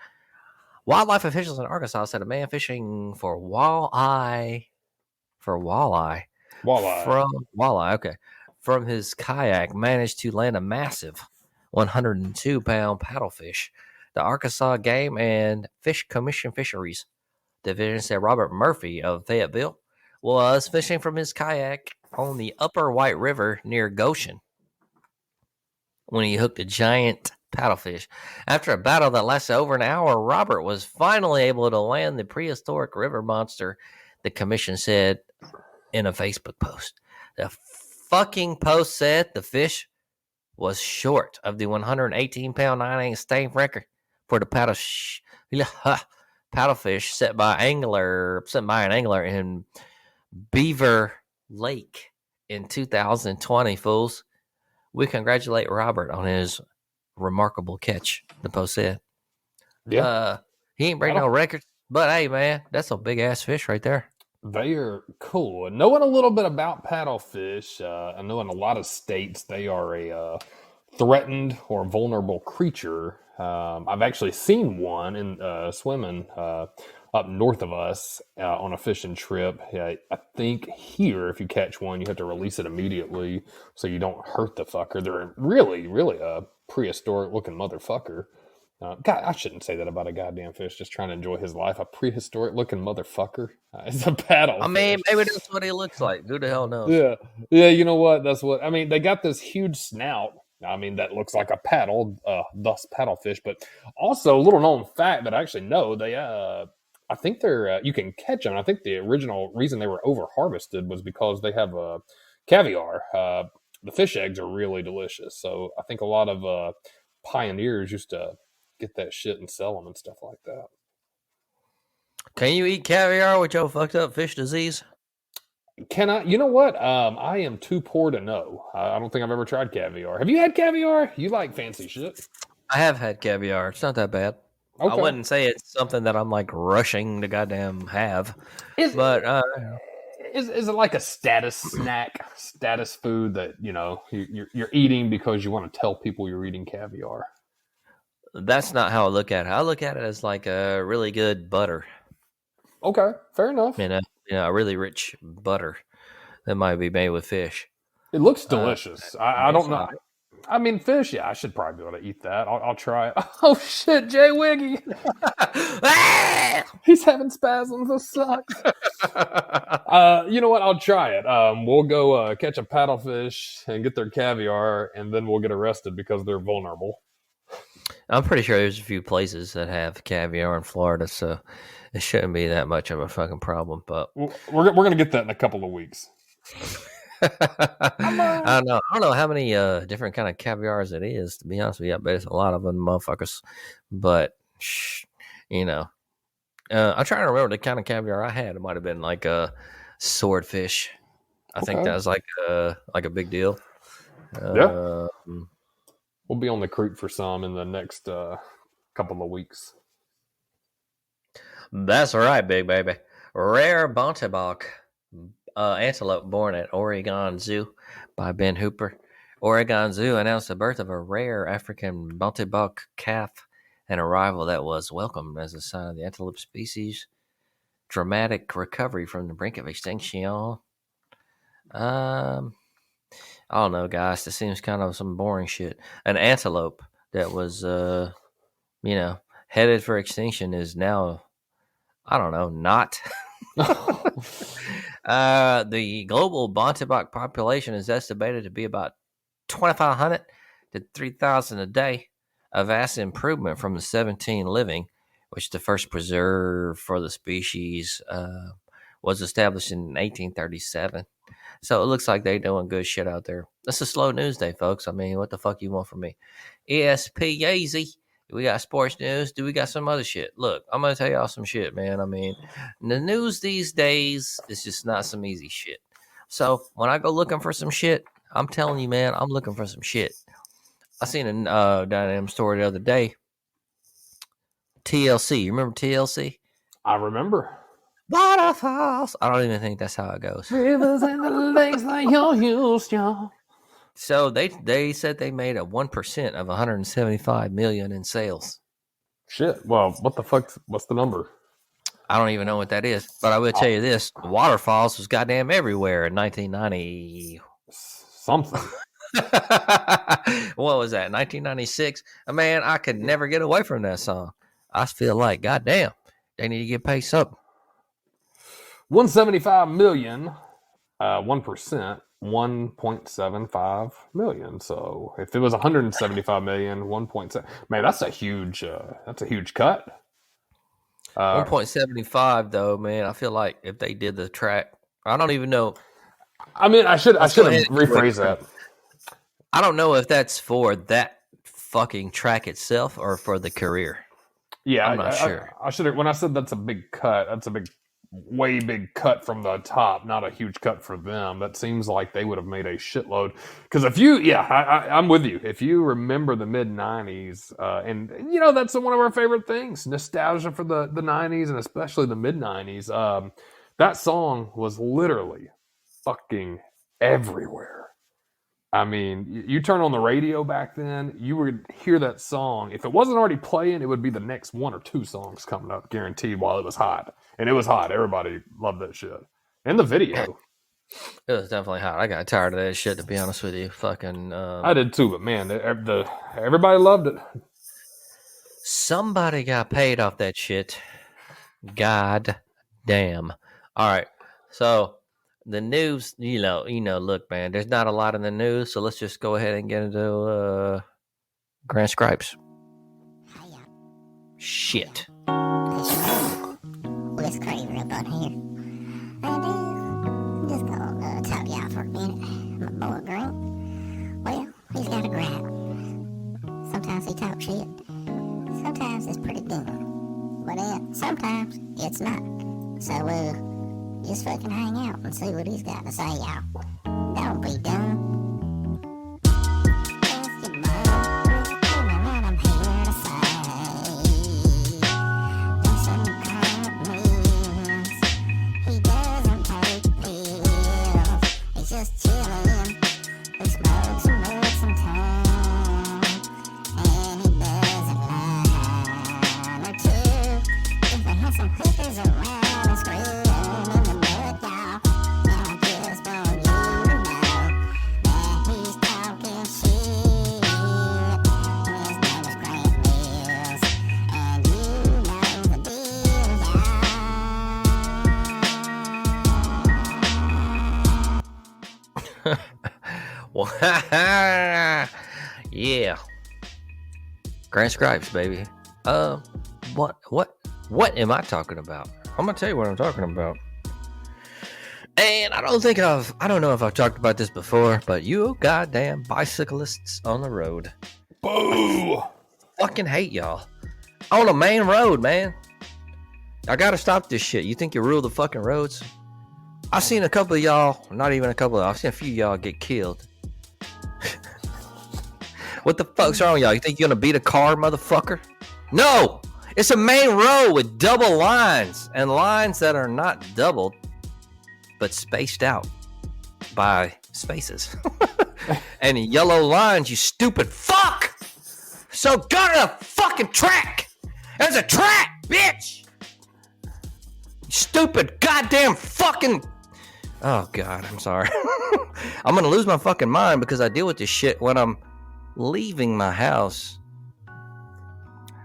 Wildlife officials in Arkansas said a man fishing for walleye Walleye. from his kayak managed to land a massive 102-pound paddlefish. The Arkansas Game and Fish Commission Fisheries Division said Robert Murphy of Fayetteville was fishing from his kayak on the Upper White River near Goshen when he hooked a giant paddlefish. After a battle that lasted over an hour, Robert was finally able to land the prehistoric river monster, the commission said in a Facebook post. The fucking post said the fish was short of the 118-pound 9-inch stain record for the paddlefish set by an angler in Beaver Lake in 2020. Fools, we congratulate Robert on his remarkable catch. The post said, Yeah. He ain't breaking no records, but hey, man, that's a big ass fish right there. They are cool. Knowing a little bit about paddlefish, I know in a lot of states they are a threatened or vulnerable creature. I've actually seen one in swimming up north of us on a fishing trip. I think here, if you catch one, you have to release it immediately so you don't hurt the fucker. They're really, really a prehistoric looking motherfucker. God, I shouldn't say that about a goddamn fish just trying to enjoy his life. A prehistoric looking motherfucker. It's a paddle. I mean, maybe that's what he looks like. Who the hell knows? Yeah. You know what? That's what I mean. They got this huge snout. I mean, that looks like a paddle, thus paddlefish. But also, a little known fact that I actually know, they, I think they're, you can catch them. I think the original reason they were over harvested was because they have caviar. The fish eggs are really delicious. So I think a lot of pioneers used to get that shit and sell them and stuff like that. Can you eat caviar with your fucked up fish disease? Can I? You know what? I am too poor to know. I don't think I've ever tried caviar. Have you had caviar? You like fancy shit. I have had caviar. It's not that bad. Okay. I wouldn't say it's something that I'm like rushing to goddamn have. Is it like a status snack, status food that you're eating because you want to tell people you're eating caviar? That's not how I look at it. I look at it as like a really good butter. Okay, fair enough. A really rich butter that might be made with fish. It looks delicious. I don't know. I mean, fish. Yeah, I should probably be able to eat that. I'll try it. Oh shit, J.Wiggy. He's having spasms. This sucks. You know what? I'll try it. We'll go catch a paddlefish and get their caviar, and then we'll get arrested because they're vulnerable. I'm pretty sure there's a few places that have caviar in Florida, so it shouldn't be that much of a fucking problem. But we're gonna get that in a couple of weeks. I don't know how many different kind of caviars it is. To be honest with you, I bet it's a lot of them motherfuckers. But I'm trying to remember the kind of caviar I had. It might have been like a swordfish. I think that was like a big deal. Yeah. We'll be on the creek for some in the next couple of weeks. That's right, big baby. Rare Bontebok antelope born at Oregon Zoo by Ben Hooper. Oregon Zoo announced the birth of a rare African Bontebok calf, an arrival that was welcomed as a sign of the antelope species' dramatic recovery from the brink of extinction. I don't know, guys. This seems kind of some boring shit. An antelope that was, headed for extinction is now, I don't know, not. The global Bontebok population is estimated to be about 2,500 to 3,000 a day, a vast improvement from the 17 living, which the first preserve for the species was established in 1837. So it looks like they're doing good shit out there. It's a slow news day, folks. I mean, what the fuck you want from me? ESP Yeezy. We got sports news. Do we got some other shit? Look, I'm going to tell y'all some shit, man. I mean, the news these days is just not some easy shit. So when I go looking for some shit, I'm telling you, man, I'm looking for some shit. I seen a dynamic story the other day. TLC. You remember TLC? I remember. Waterfalls. I don't even think that's how it goes. Rivers and the lakes like you're used, y'all. So they said they made a 1% of 175 million in sales. Shit. Well, what the fuck? What's the number? I don't even know what that is, but I will tell you this: Waterfalls was goddamn everywhere in 1990. Something. What was that? 1996. Man, I could never get away from that song. I feel like, goddamn, they need to get paid something. 175 million. 1%. 1.75 million. So if it was 175 million, 1.7, man, that's a huge cut. 1.75 though, man. I feel like if they did the track, I don't even know. I mean, I should have rephrased that. I don't know if that's for that fucking track itself or for the career. Yeah, I'm not sure. I should have, when I said that's a big cut, that's a way big cut from the top, not a huge cut for them. That seems like they would have made a shitload. Because if you, I'm with you. If you remember the mid 90s, and you know, that's one of our favorite things, nostalgia for the 90s and especially the mid 90s. That song was literally fucking everywhere. I mean, you turn on the radio back then, you would hear that song. If it wasn't already playing, it would be the next one or two songs coming up, guaranteed, while it was hot. And it was hot. Everybody loved that shit. And the video. It was definitely hot. I got tired of that shit, to be honest with you. Fucking. I did too, but man, everybody loved it. Somebody got paid off that shit. God damn. All right. So the news, you know, look, man, there's not a lot in the news, so let's just go ahead and get into Grand Scripes. Shit. Whis Craver up on here. And just gonna talk to y'all for a minute. My boy Green. Well, he's got a gripe. Sometimes he talks shit. Sometimes it's pretty dumb. But then sometimes it's not. So just fucking hang out and see what he's got to say, y'all. Don't be dumb. Yeah. Grand Scripes, baby. What am I talking about? I'm gonna tell you what I'm talking about. And I don't know if I've talked about this before, but you goddamn bicyclists on the road. Boo! Fucking hate y'all. On the main road, man. I gotta stop this shit. You think you rule the fucking roads? I've seen a couple of y'all, not even a couple of y'all, I've seen a few of y'all get killed. What the fuck's wrong with y'all? You think you're gonna beat a car, motherfucker? No! It's a main road with double lines, and lines that are not doubled, but spaced out by spaces. And yellow lines, you stupid fuck! So go to the fucking track! There's a track, bitch! You stupid goddamn fucking... Oh, God, I'm sorry. I'm going to lose my fucking mind because I deal with this shit when I'm leaving my house.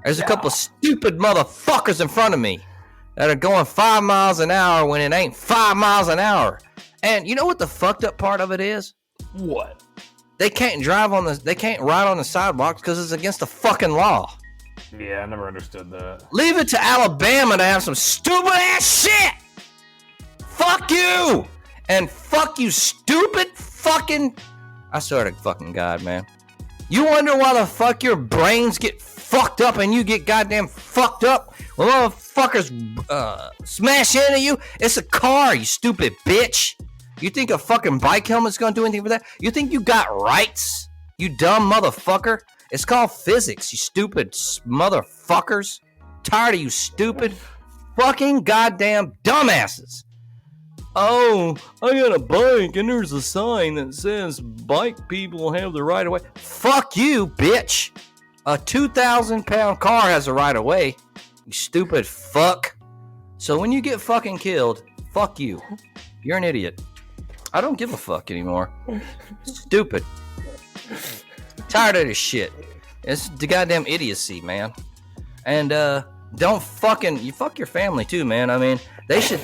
There's a couple of stupid motherfuckers in front of me that are going 5 miles an hour when it ain't 5 miles an hour. And you know what the fucked up part of it is? What? They can't ride on the sidewalks because it's against the fucking law. Yeah, I never understood that. Leave it to Alabama to have some stupid ass shit. Fuck you. And fuck you, stupid fucking... I swear to fucking God, man. You wonder why the fuck your brains get fucked up and you get goddamn fucked up when motherfuckers smash into you? It's a car, you stupid bitch. You think a fucking bike helmet's gonna do anything for that? You think you got rights? You dumb motherfucker. It's called physics, you stupid motherfuckers. Tired of you stupid fucking goddamn dumbasses. Oh, I got a bike and there's a sign that says bike people have the right of way. Fuck you, bitch. A 2,000-pound car has a right of way. You stupid fuck. So when you get fucking killed, fuck you. You're an idiot. I don't give a fuck anymore. Stupid. Tired of this shit. It's the goddamn idiocy, man. And don't fucking you fuck your family too, man. I mean, they should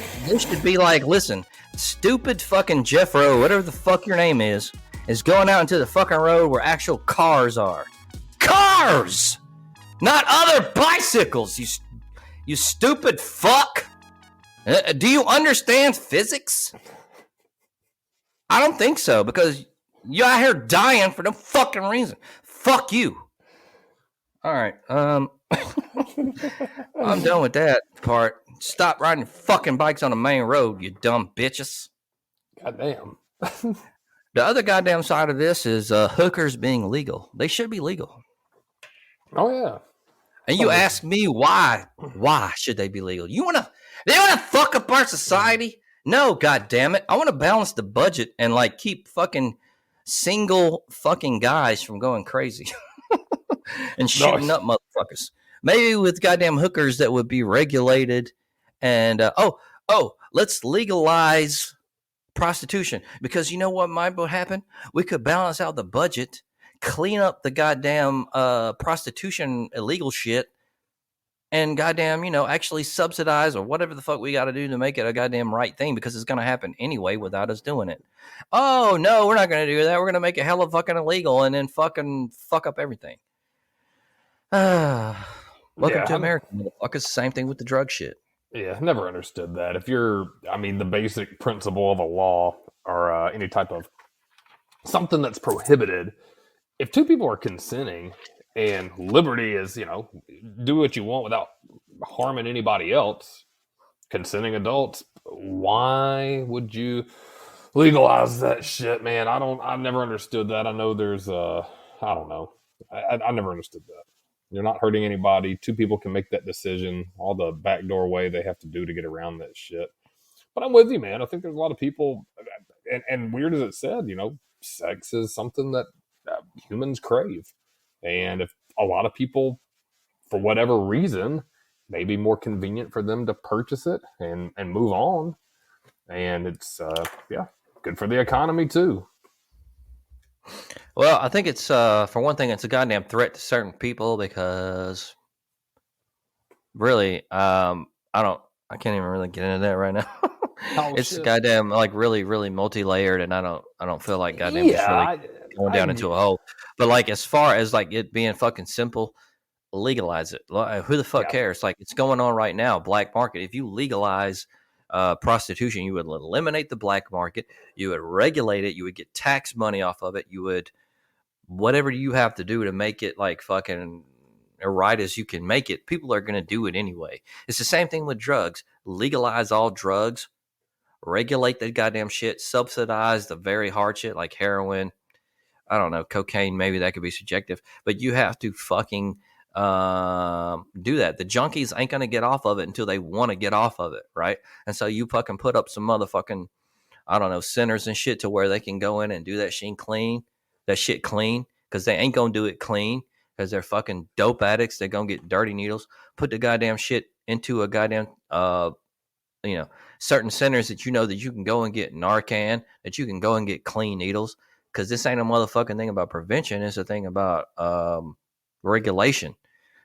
be like, listen, stupid fucking Jeff Rowe, whatever the fuck your name is going out into the fucking road where actual cars are. Cars! Not other bicycles, you stupid fuck. Do you understand physics? I don't think so, because you're out here dying for no fucking reason. Fuck you. All right. I'm done with that part. Stop riding fucking bikes on the main road, you dumb bitches. Goddamn. The other goddamn side of this is hookers being legal. They should be legal. Oh yeah. And you ask me why? Why should they be legal? They want to fuck up our society? No, goddamn it! I want to balance the budget and like keep fucking single fucking guys from going crazy and shooting up motherfuckers. Maybe with goddamn hookers that would be regulated. And let's legalize prostitution, because you know what might happen? We could balance out the budget, clean up the goddamn prostitution illegal shit, and goddamn, actually subsidize or whatever the fuck we got to do to make it a goddamn right thing, because it's going to happen anyway without us doing it. Oh, no, we're not going to do that. We're going to make it hella fucking illegal and then fucking fuck up everything. Welcome to America, motherfuckers. Same thing with the drug shit. Yeah, never understood that. If the basic principle of a law or any type of something that's prohibited, if two people are consenting and liberty is, do what you want without harming anybody else, consenting adults, why would you legalize that shit, man? I've never understood that. I know there's, I don't know. I never understood that. You're not hurting anybody. Two people can make that decision. All the backdoor way they have to do to get around that shit. But I'm with you, man. I think there's a lot of people, and weird as it said, sex is something that humans crave. And if a lot of people, for whatever reason, may be more convenient for them to purchase it and move on. And it's, good for the economy too. Well, I think it's, for one thing, it's a goddamn threat to certain people, because really, I can't even really get into that right now. It's shit. Goddamn, like really, really multi-layered, and I don't feel like goddamn just really going down into a hole. But like, as far as like it being fucking simple, legalize it. Who the fuck cares? Like, it's going on right now, black market. If you legalize prostitution, you would eliminate the black market, you would regulate it, you would get tax money off of it, you would whatever you have to do to make it like fucking right as you can make it. People are going to do it anyway. It's the same thing with drugs. Legalize all drugs, regulate the goddamn shit, subsidize the very hard shit like heroin, I don't know, cocaine, maybe that could be subjective, but you have to fucking do that. The junkies ain't going to get off of it until they want to get off of it, right? And so you fucking put up some motherfucking, I don't know, centers and shit to where they can go in and do that shit clean, because they ain't going to do it clean, because they're fucking dope addicts. They're going to get dirty needles. Put the goddamn shit into a goddamn, certain centers that that you can go and get Narcan, that you can go and get clean needles, because this ain't a motherfucking thing about prevention. It's a thing about regulation,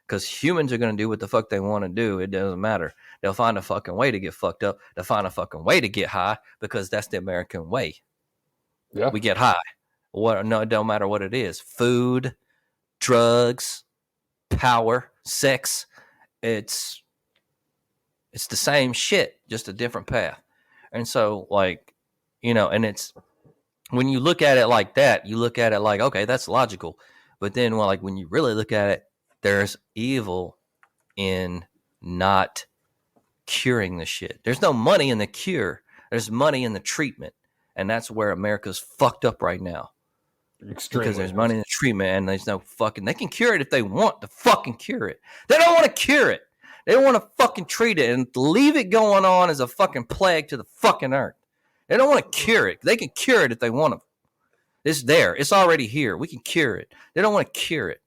because humans are going to do what the fuck they want to do. It doesn't matter. They'll find a fucking way to get fucked up. They'll find a fucking way to get high, because that's the American way. Yeah, we get high. No, it don't matter what it is. Food, drugs, power, sex. It's the same shit, just a different path. And so, like, and it's, when you look at it like that, you look at it like, okay, that's logical. But then, well, like, when you really look at it, there's evil in not curing the shit. There's no money in the cure. There's money in the treatment. And that's where America's fucked up right now. Extremely. Because there's money in the treatment, and there's no fucking, they can cure it if they want to fucking cure it. They don't want to cure it. They don't want to fucking treat it and leave it going on as a fucking plague to the fucking earth. They don't want to cure it. They can cure it if they want to. It's there. It's already here. We can cure it. They don't want to cure it.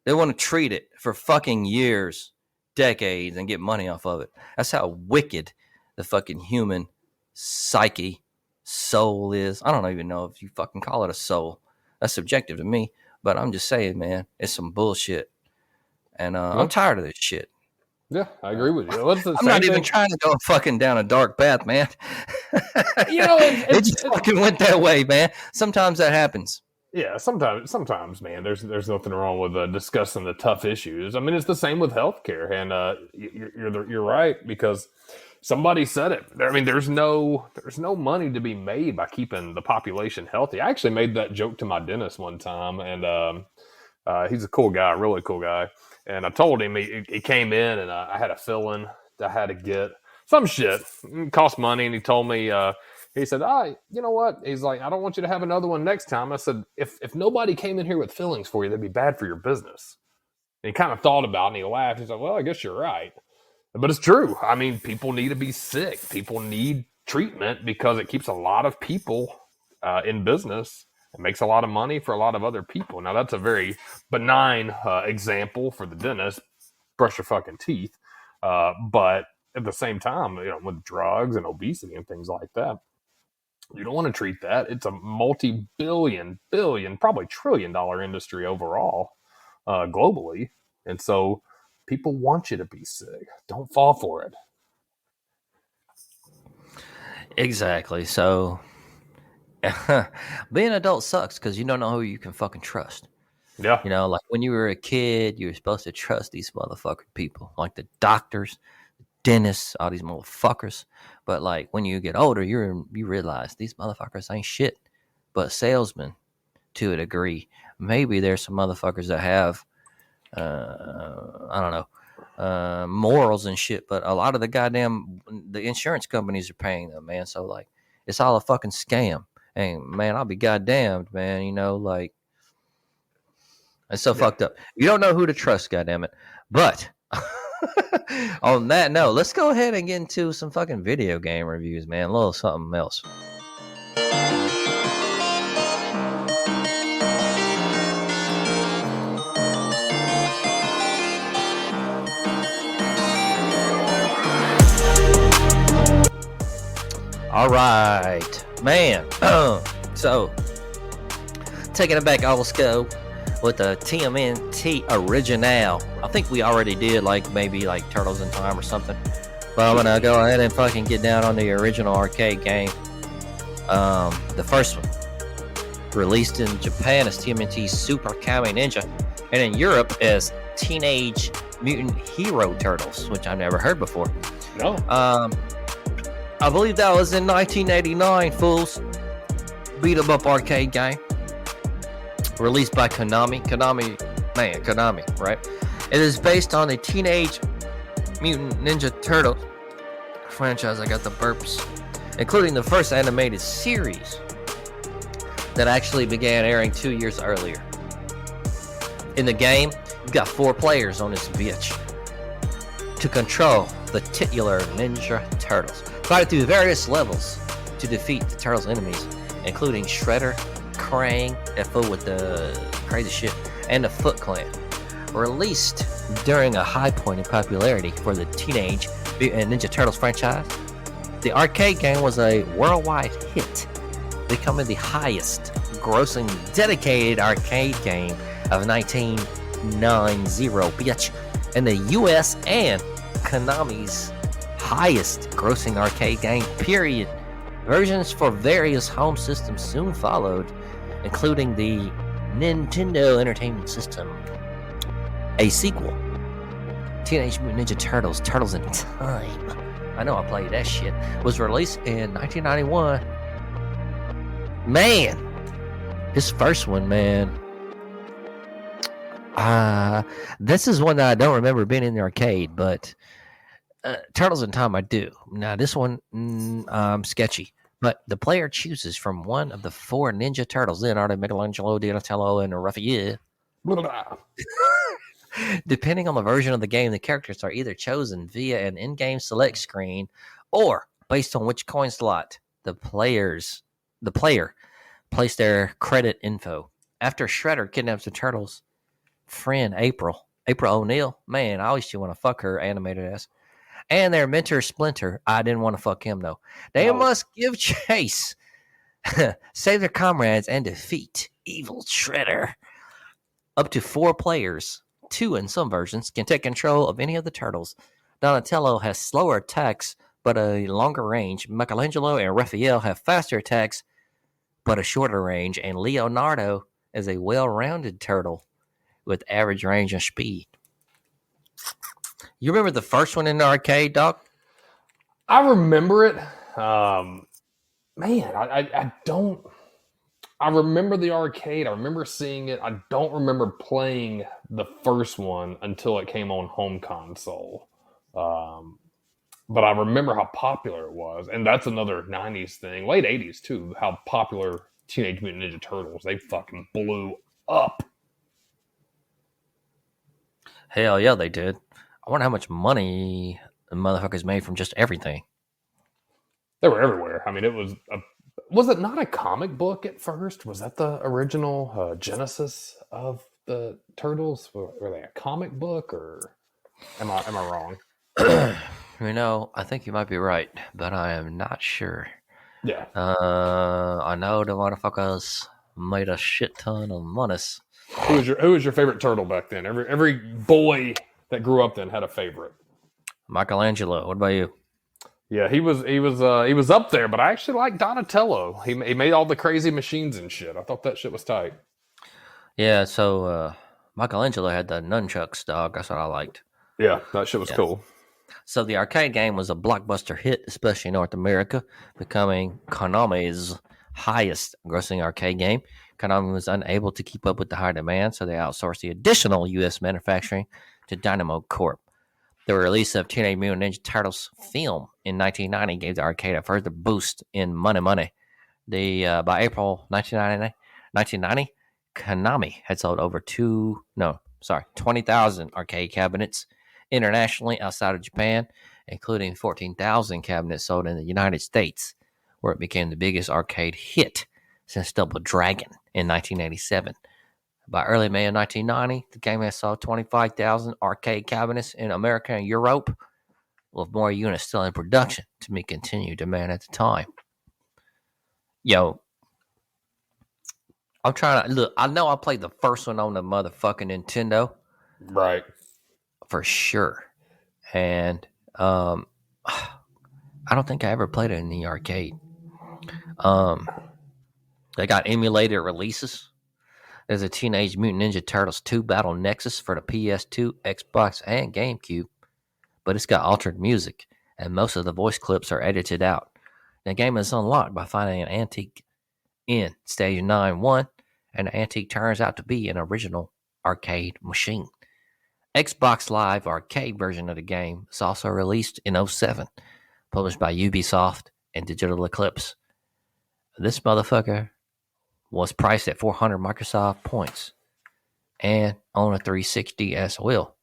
They want to treat it for fucking years, decades, and get money off of it. That's how wicked the fucking human psyche, soul is. I don't even know if you fucking call it a soul. That's subjective to me. But I'm just saying, man, it's some bullshit. And I'm tired of this shit. Yeah, I agree with you. I'm not even trying to go fucking down a dark path, man. It just fucking went that way, man. Sometimes that happens. Yeah, sometimes, man. There's nothing wrong with discussing the tough issues. I mean, it's the same with healthcare, and you're right, because somebody said it. I mean, there's no money to be made by keeping the population healthy. I actually made that joke to my dentist one time, and he's a cool guy, really cool guy. And I told him he came in, and I had a filling that I had to get some shit. It cost money, and he told me. He said, you know what? He's like, I don't want you to have another one next time. I said, if nobody came in here with fillings for you, that'd be bad for your business. And he kind of thought about it, and he laughed. He's like, well, I guess you're right. But it's true. I mean, people need to be sick. People need treatment because it keeps a lot of people in business. It makes a lot of money for a lot of other people. Now, that's a very benign example for the dentist. Brush your fucking teeth. But at the same time, with drugs and obesity and things like that, you don't want to treat that. It's a multi-billion, probably trillion-dollar industry overall, globally. And so people want you to be sick. Don't fall for it. Exactly. So being an adult sucks because you don't know who you can fucking trust. Yeah. Like when you were a kid, you were supposed to trust these motherfucking people, like the doctors, dentists, all these motherfuckers. But like when you get older, you realize these motherfuckers ain't shit but salesmen to a degree. Maybe there's some motherfuckers that have I don't know, morals and shit, but a lot of the insurance companies are paying them, man. So like it's all a fucking scam. And man, I'll be goddamned, man, like it's so fucked up. You don't know who to trust, goddammit. But on that note, let's go ahead and get into some fucking video game reviews, man. A little something else. All right, man. So, taking it back old school with the TMNT original. I think we already did maybe Turtles in Time or something. But I'm gonna go ahead and fucking get down on the original arcade game. The first one, released in Japan as TMNT Super Kami Ninja, and in Europe as Teenage Mutant Hero Turtles, which I've never heard before. No. I believe that was in 1989, fools. Beat 'em up arcade game. Released by Konami, right? It is based on the Teenage Mutant Ninja Turtle franchise. I got the burps. Including the first animated series that actually began airing 2 years earlier. In the game, you've got 4 players on this bitch to control the titular Ninja Turtles. Fight through various levels to defeat the Turtles' enemies, including Shredder, Krang, that fool with the crazy shit, and the Foot Clan. Released during a high point in popularity for the Teenage Mutant Ninja Turtles franchise, the arcade game was a worldwide hit, becoming the highest grossing dedicated arcade game of 1990, bitch, in the US and Konami's highest grossing arcade game, period. Versions for various home systems soon followed, including the Nintendo Entertainment System. A sequel, Teenage Mutant Ninja Turtles, Turtles in Time. I know I played that shit. Was released in 1991. Man, this first one, man. This is one that I don't remember being in the arcade, but Turtles in Time I do. Now this one, sketchy. But the player chooses from one of the 4 Ninja Turtles, Leonardo, Michelangelo, Donatello, and Raphael. Depending on the version of the game, the characters are either chosen via an in-game select screen or based on which coin slot the player placed their credit info. After Shredder kidnaps the turtles' friend April O'Neil, man, I always want to fuck her animated ass, and their mentor Splinter, I didn't want to fuck him though. They No. must give chase, save their comrades, and defeat evil Shredder. Up to 4 players, 2 in some versions, can take control of any of the turtles. Donatello has slower attacks but a longer range. Michelangelo and Raphael have faster attacks but a shorter range. And Leonardo is a well-rounded turtle with average range and speed. You remember the first one in the arcade, Doc? I remember it. Man, I don't. I remember the arcade. I remember seeing it. I don't remember playing the first one until it came on home console. But I remember how popular it was. And that's another 90s thing, late 80s too, how popular Teenage Mutant Ninja Turtles, they fucking blew up. Hell yeah, they did. I wonder how much money the motherfuckers made from just everything. They were everywhere. I mean, was it not a comic book at first? Was that the original genesis of the Turtles? Were they a comic book, or am I wrong? I think you might be right, but I am not sure. Yeah. I know the motherfuckers made a shit ton of money. Who was your favorite turtle back then? Every boy that grew up then had a favorite. Michelangelo. What about you? Yeah, he was up there, but I actually like Donatello. He made all the crazy machines and shit. I thought that shit was tight. Yeah, so Michelangelo had the nunchucks, dog. That's what I liked. Yeah, that shit was cool. So the arcade game was a blockbuster hit, especially in North America, becoming Konami's highest grossing arcade game. Konami was unable to keep up with the high demand, so they outsourced the additional U.S. manufacturing to Dynamo Corp. The release of Teenage Mutant Ninja Turtles film in 1990 gave the arcade a further boost in money. By April 1990, Konami had sold over 20,000 arcade cabinets internationally outside of Japan, including 14,000 cabinets sold in the United States, where it became the biggest arcade hit since Double Dragon in 1987. By early May of 1990, the game had sold 25,000 arcade cabinets in America and Europe, with more units still in production to meet continued demand at the time. Yo, I'm trying to look. I know I played the first one on the motherfucking Nintendo, Right? for sure, and I don't think I ever played it in the arcade. They got emulated releases. There's a Teenage Mutant Ninja Turtles 2 Battle Nexus for the PS2, Xbox, and GameCube, but it's got altered music, and most of the voice clips are edited out. The game is unlocked by finding an antique in Stage 9-1, and the antique turns out to be an original arcade machine. Xbox Live arcade version of the game is also released in 2007, published by Ubisoft and Digital Eclipse. This motherfucker was priced at 400 Microsoft points and on a 360 as well.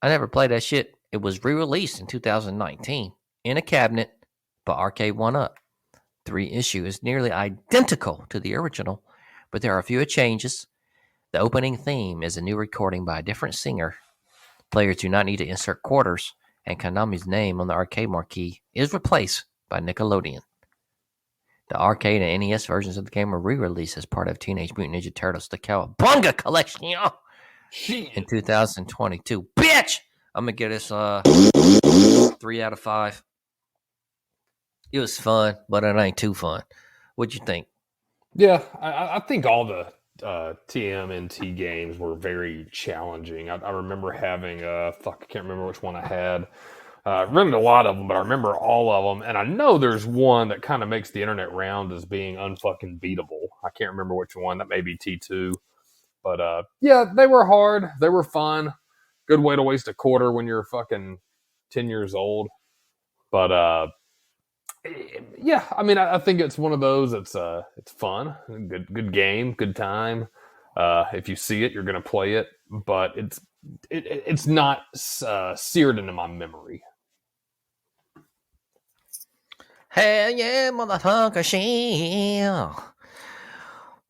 I never played that shit. It was re-released in 2019 in a cabinet by Arcade 1-Up. 3 issue is nearly identical to the original, but there are a few changes. The opening theme is a new recording by a different singer. Players do not need to insert quarters, and Konami's name on the arcade marquee is replaced by Nickelodeon. The arcade and NES versions of the game were re-released as part of Teenage Mutant Ninja Turtles The Cowabunga Collection in 2022. Bitch! I'm going to give this 3 out of 5. It was fun, but it ain't too fun. What'd you think? Yeah, I think all the TMNT games were very challenging. I remember having I can't remember which one I had. I rented a lot of them, but I remember all of them. And I know there's one that kind of makes the internet round as being unfucking beatable. I can't remember which one. That may be T2. But yeah, they were hard. They were fun. Good way to waste a quarter when you're fucking 10 years old. But yeah, I mean, I think it's one of those. It's fun, good game, good time. If you see it, you're gonna play it. But it's it's not seared into my memory. Hell yeah, motherfucker, shell.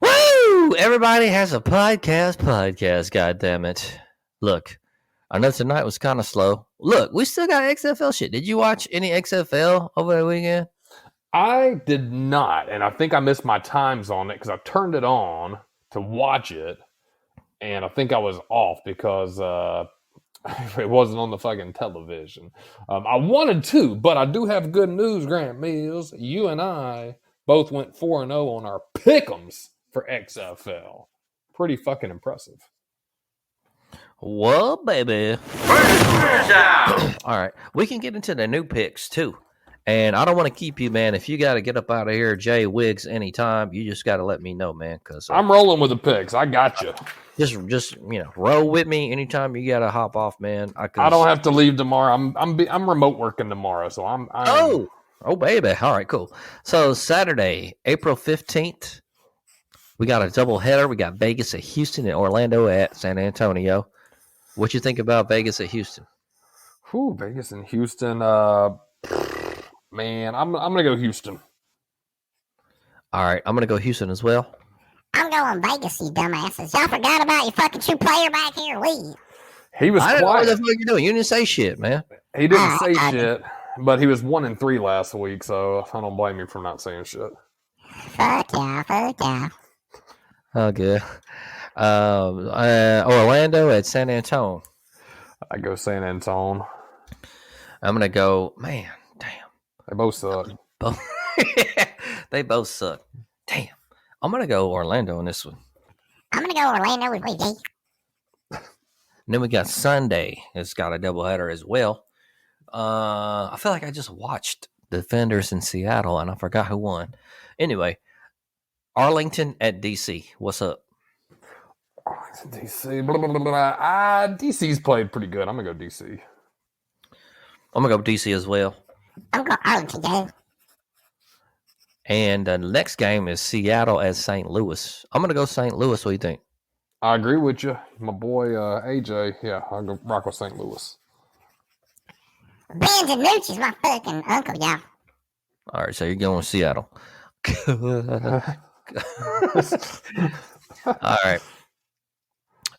Woo! Everybody has a podcast, goddammit. Look, I know tonight was kind of slow. Look, we still got XFL shit. Did you watch any XFL over the weekend? I did not, and I think I missed my times on it because I turned it on to watch it, and I think I was off because it wasn't on the fucking television. I wanted to, but I do have good news, Grant Mills. You and I both went 4-0 on our pick'ems for XFL. Pretty fucking impressive. Well, baby. All right. We can get into the new picks, too. And I don't want to keep you, man. If you got to get up out of here, J.Wiggs, anytime, you just got to let me know, man. Because I'm rolling with the picks. I got you. Just roll with me anytime you got to hop off, man. I don't have to leave tomorrow. I'm remote working tomorrow, so I'm Oh, baby. All right, cool. So Saturday, April 15th, we got a double header. We got Vegas at Houston and Orlando at San Antonio. What you think about Vegas at Houston? Vegas and Houston. Man, I'm gonna go Houston. All right, I'm gonna go Houston as well. I'm going Vegas, you dumbasses. Y'all forgot about your fucking true player back here, Lee. He was I didn't know quiet. what the fuck you're doing. You didn't say shit, man. He didn't say shit, but he was 1-3 last week, so I don't blame you for not saying shit. Fuck yeah. Oh, good. Orlando at San Antonio. I go San Antonio. I'm gonna go. Man, damn. They both suck. They both suck. Damn. I'm gonna go Orlando on this one. I'm gonna go Orlando with VG. And then we got Sunday. It's got a doubleheader as well. I feel like I just watched Defenders in Seattle and I forgot who won. Anyway, Arlington at DC. What's up? DC. Blah, blah, blah, blah. DC's played pretty good. I'm gonna go DC. I'm gonna go DC as well. I'm going Arlington, dude. And the next game is Seattle at St. Louis. I'm gonna go St. Louis. What do you think? I agree with you, my boy AJ. Yeah, I'll go rock with St. Louis. Ben DiNucci's my fucking uncle, y'all. All right, so you're going with Seattle. All right.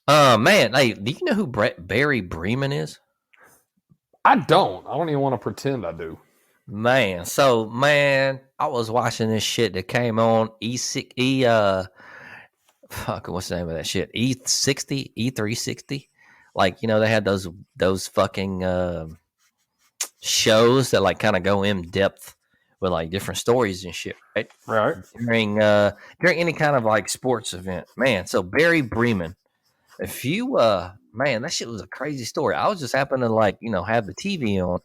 Man, hey, do you know who Barry Bremen is? I don't even want to pretend I do. Man, I was watching this shit that came on fuck, what's the name of that shit? E60, E360. Like, they had those fucking shows that like kind of go in depth with like different stories and shit, right? Right. During any kind of like sports event. Man, so Barry Bremen. If you man, that shit was a crazy story. I was just happening to like, have the TV on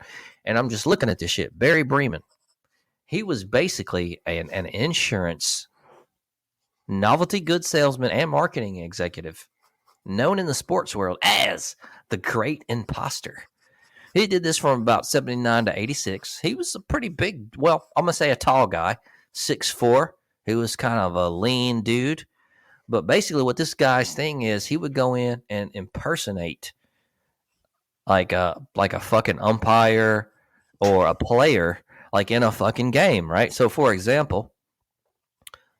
and I'm just looking at this shit. Barry Bremen. He was basically an insurance novelty goods salesman and marketing executive known in the sports world as the Great Imposter. He did this from about 79 to 86. He was a pretty big, well, I'm going to say a tall guy, 6'4". He was kind of a lean dude. But basically what this guy's thing is, he would go in and impersonate like a fucking umpire or a player like in a fucking game, right? So, for example,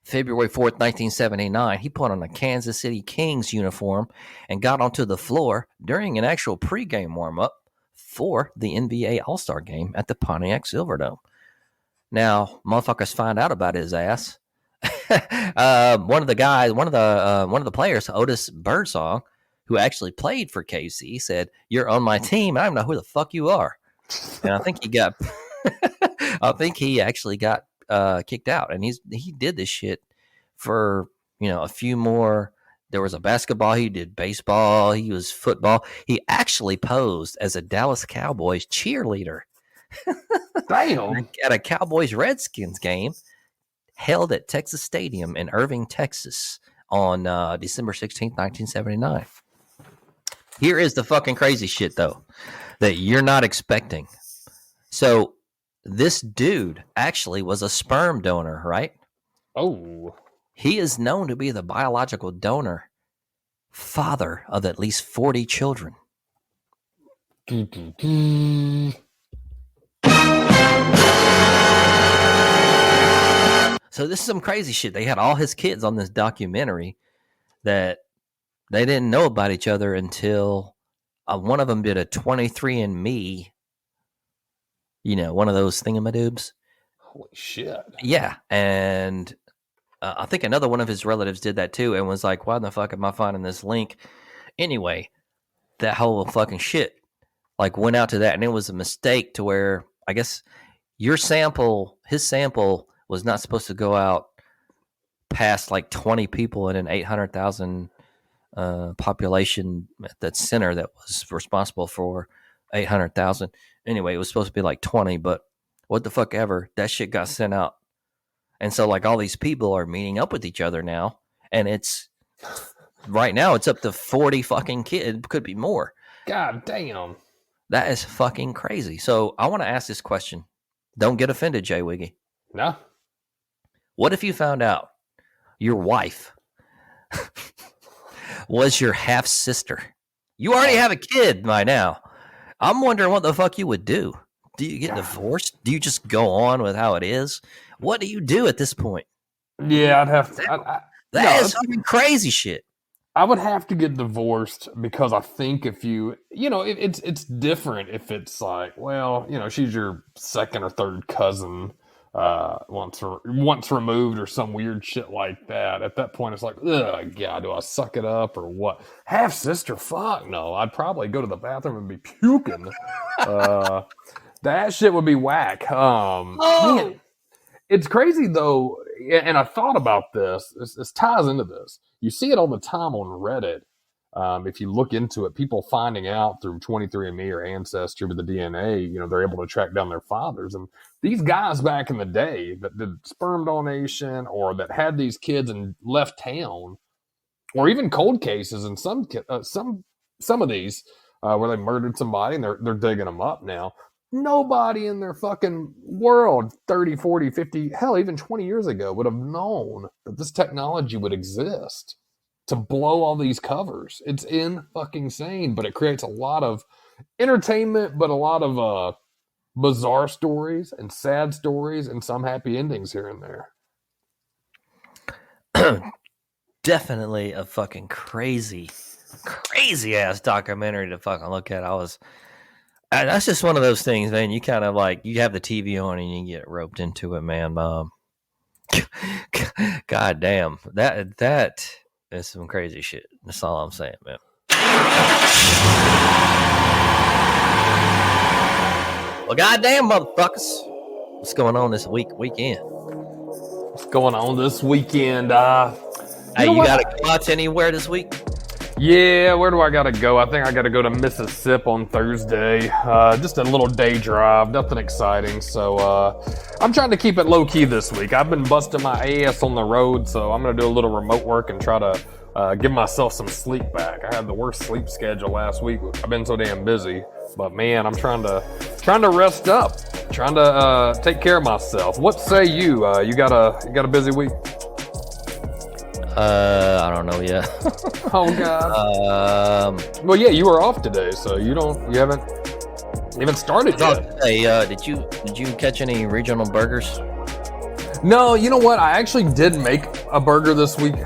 February 4th, 1979, he put on a Kansas City Kings uniform and got onto the floor during an actual pregame warm-up for the NBA All-Star game at the Pontiac Silverdome. Now, motherfuckers find out about his ass. One of the players, Otis Birdsong, who actually played for KC, said, "You're on my team. I don't know who the fuck you are." And I think he got, actually got kicked out. And he did this shit for a few more. There was a basketball. He did baseball. He was football. He actually posed as a Dallas Cowboys cheerleader. Damn. At a Cowboys Redskins game held at Texas Stadium in Irving, Texas on December 16th, 1979. Here is the fucking crazy shit, though, that you're not expecting. So this dude actually was a sperm donor, right? Oh. He is known to be the biological donor, father of at least 40 children. So this is some crazy shit. They had all his kids on this documentary that they didn't know about each other until one of them did a 23andMe, one of those thingamadoobs. Holy shit. Yeah. And I think another one of his relatives did that too and was like, why the fuck am I finding this link? Anyway, that whole fucking shit went out to that. And it was a mistake to where I guess his sample was not supposed to go out past 20 people in an 800,000 population at that center that was responsible for 800,000. Anyway, it was supposed to be 20, but what the fuck ever, that shit got sent out. And so all these people are meeting up with each other now. And it's right now it's up to 40 fucking kids. It could be more. God damn. That is fucking crazy. So I want to ask this question. Don't get offended, J.Wiggy. No. What if you found out your wife was your half sister? You already have a kid by now. I'm wondering what the fuck you would do. Do you get divorced? Do you just go on with how it is? What do you do at this point? Yeah, I'd have to. That is fucking crazy shit. I would have to get divorced because I think if it's different if it's she's your second or third cousin once removed or some weird shit like that. At that point, it's ugh, God, do I suck it up or what? Half sister, fuck no. I'd probably go to the bathroom and be puking. That shit would be whack. Man, it's crazy though, and I thought about this. This ties into this. You see it all the time on Reddit. If you look into it, people finding out through 23andMe or Ancestry with the DNA, they're able to track down their fathers. And these guys back in the day that did sperm donation or that had these kids and left town, or even cold cases, and some of these where they murdered somebody and they're digging them up now. Nobody in their fucking world 30, 40, 50, hell, even 20 years ago would have known that this technology would exist to blow all these covers. It's insane, but it creates a lot of entertainment, but a lot of bizarre stories and sad stories and some happy endings here and there. Definitely a fucking crazy ass documentary to fucking look at. That's just one of those things, man. You kind of you have the TV on and you get roped into it, man. God damn. That is some crazy shit. That's all I'm saying, man. Well, goddamn, motherfuckers. What's going on this weekend? What's going on this weekend? Hey, you got to go out anywhere this week? Yeah, where do I gotta go? I think I gotta go to Mississippi on Thursday. Just a little day drive, nothing exciting. So I'm trying to keep it low key this week. I've been busting my ass on the road, so I'm gonna do a little remote work and try to give myself some sleep back. I had the worst sleep schedule last week. I've been so damn busy, but man, I'm trying to rest up, trying to take care of myself. What say you? You got a busy week? I don't know yet. Oh God. Well, yeah, you were off today, so you haven't started yet. Hey, did you catch any regional burgers? No, you know what? I actually did make a burger this week.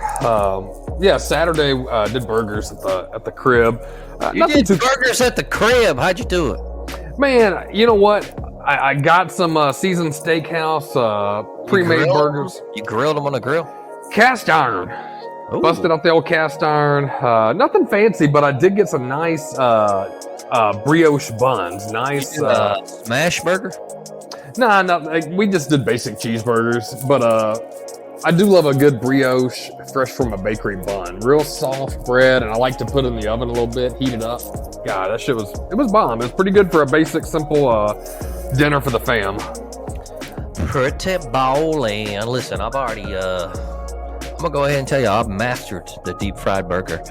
Yeah, Saturday did burgers at the crib. You did burgers at the crib. How'd you do it? Man, you know what? I got some seasoned steakhouse pre-made burgers. You grilled them on the grill? Cast iron. Ooh. Busted out the old cast iron. Nothing fancy, but I did get some nice brioche buns. Nice smash burger? Nah, we just did basic cheeseburgers. But I do love a good brioche fresh from a bakery bun. Real soft bread, and I like to put it in the oven a little bit, heat it up. God, that shit was bomb. It was pretty good for a basic, simple dinner for the fam. Pretty ballin'. Listen, I've already I'm gonna go ahead and tell you, I've mastered the deep fried burger.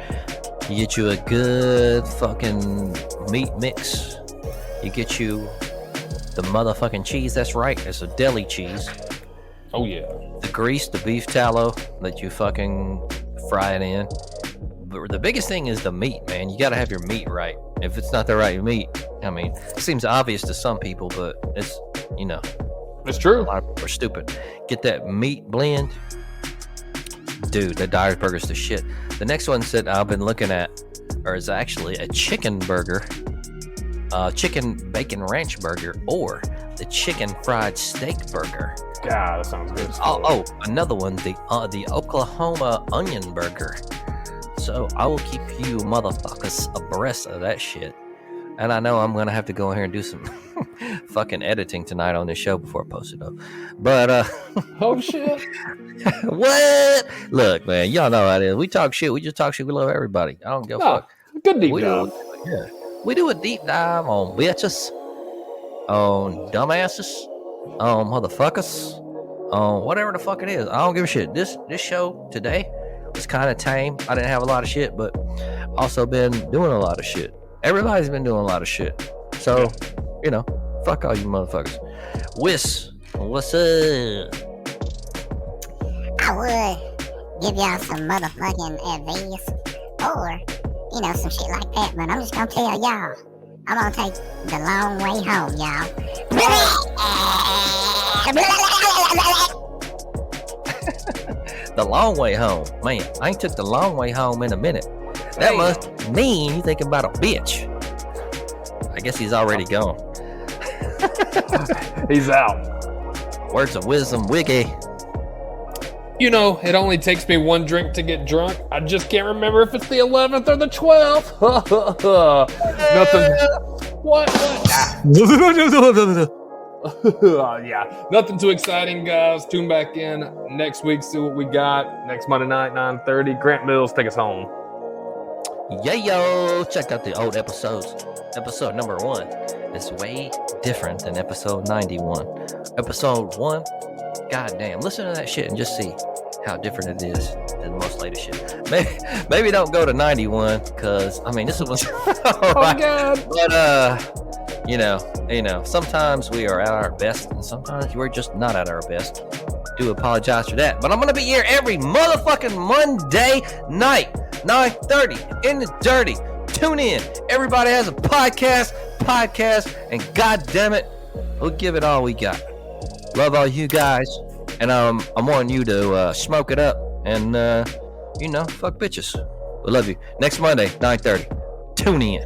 You get you a good fucking meat mix. You get you the motherfucking cheese. That's right. It's a deli cheese. Oh yeah. The grease, the beef tallow that you fucking fry it in. the biggest thing is the meat, man. You got to have your meat right. If it's not the right meat, I mean, it seems obvious to some people, but it's, you know, It's true. a lot of people are stupid. Get that meat blend. Dude, the Dyer's Burger's the shit. The next one that I've been looking at, or is actually a chicken burger, chicken bacon ranch burger, or the chicken fried steak burger. God, that sounds good. Oh, another one, the Oklahoma onion burger. So I will keep you motherfuckers abreast of that shit. And I know I'm gonna have to go in here and do some fucking editing tonight on this show before I post it up. But Oh shit. what? Look, man, y'all know how it is. We talk shit. We just talk shit. We love everybody. I don't give a Nah, fuck. good deep We dive. We do a deep dive on bitches, on dumbasses, on motherfuckers, on whatever the fuck it is. I don't give a shit. This show today was kind of tame. I didn't have a lot of shit, but also been doing a lot of shit. Everybody's been doing a lot of shit. So, you know, fuck all you motherfuckers. Whis, what's up? I would give y'all some motherfucking advice or, you know, some shit like that, but I'm just gonna tell y'all, I'm gonna take the long way home, y'all. The long way home. Man, I ain't took the long way home in a minute. That Hey. must mean you thinking about a bitch. I guess he's already gone. He's out. Words of wisdom, Wiggy. You know, it only takes me one drink to get drunk. I just can't remember if it's the 11th or the 12th. Nothing. What? Yeah, nothing too exciting, guys. Tune back in next week, see what we got. Next Monday night, 9:30. Grant Mills, take us home. Yeah, yo, check out the old episodes. Episode number 1 is way different than episode 91. Episode 1, goddamn, listen to that shit and just see how different it is than the most latest shit. Maybe don't go to 91, because, I mean, this was Oh, alright. God. But, you know, sometimes we are at our best, and sometimes we're just not at our best. Do apologize for that. But I'm going to be here every motherfucking Monday night, 9:30, in the dirty. Tune in. Everybody has a podcast, and god damn it, we'll give it all we got. Love all you guys, and I'm wanting you to smoke it up and, you know, fuck bitches. We love you. Next Monday, 9:30. Tune in.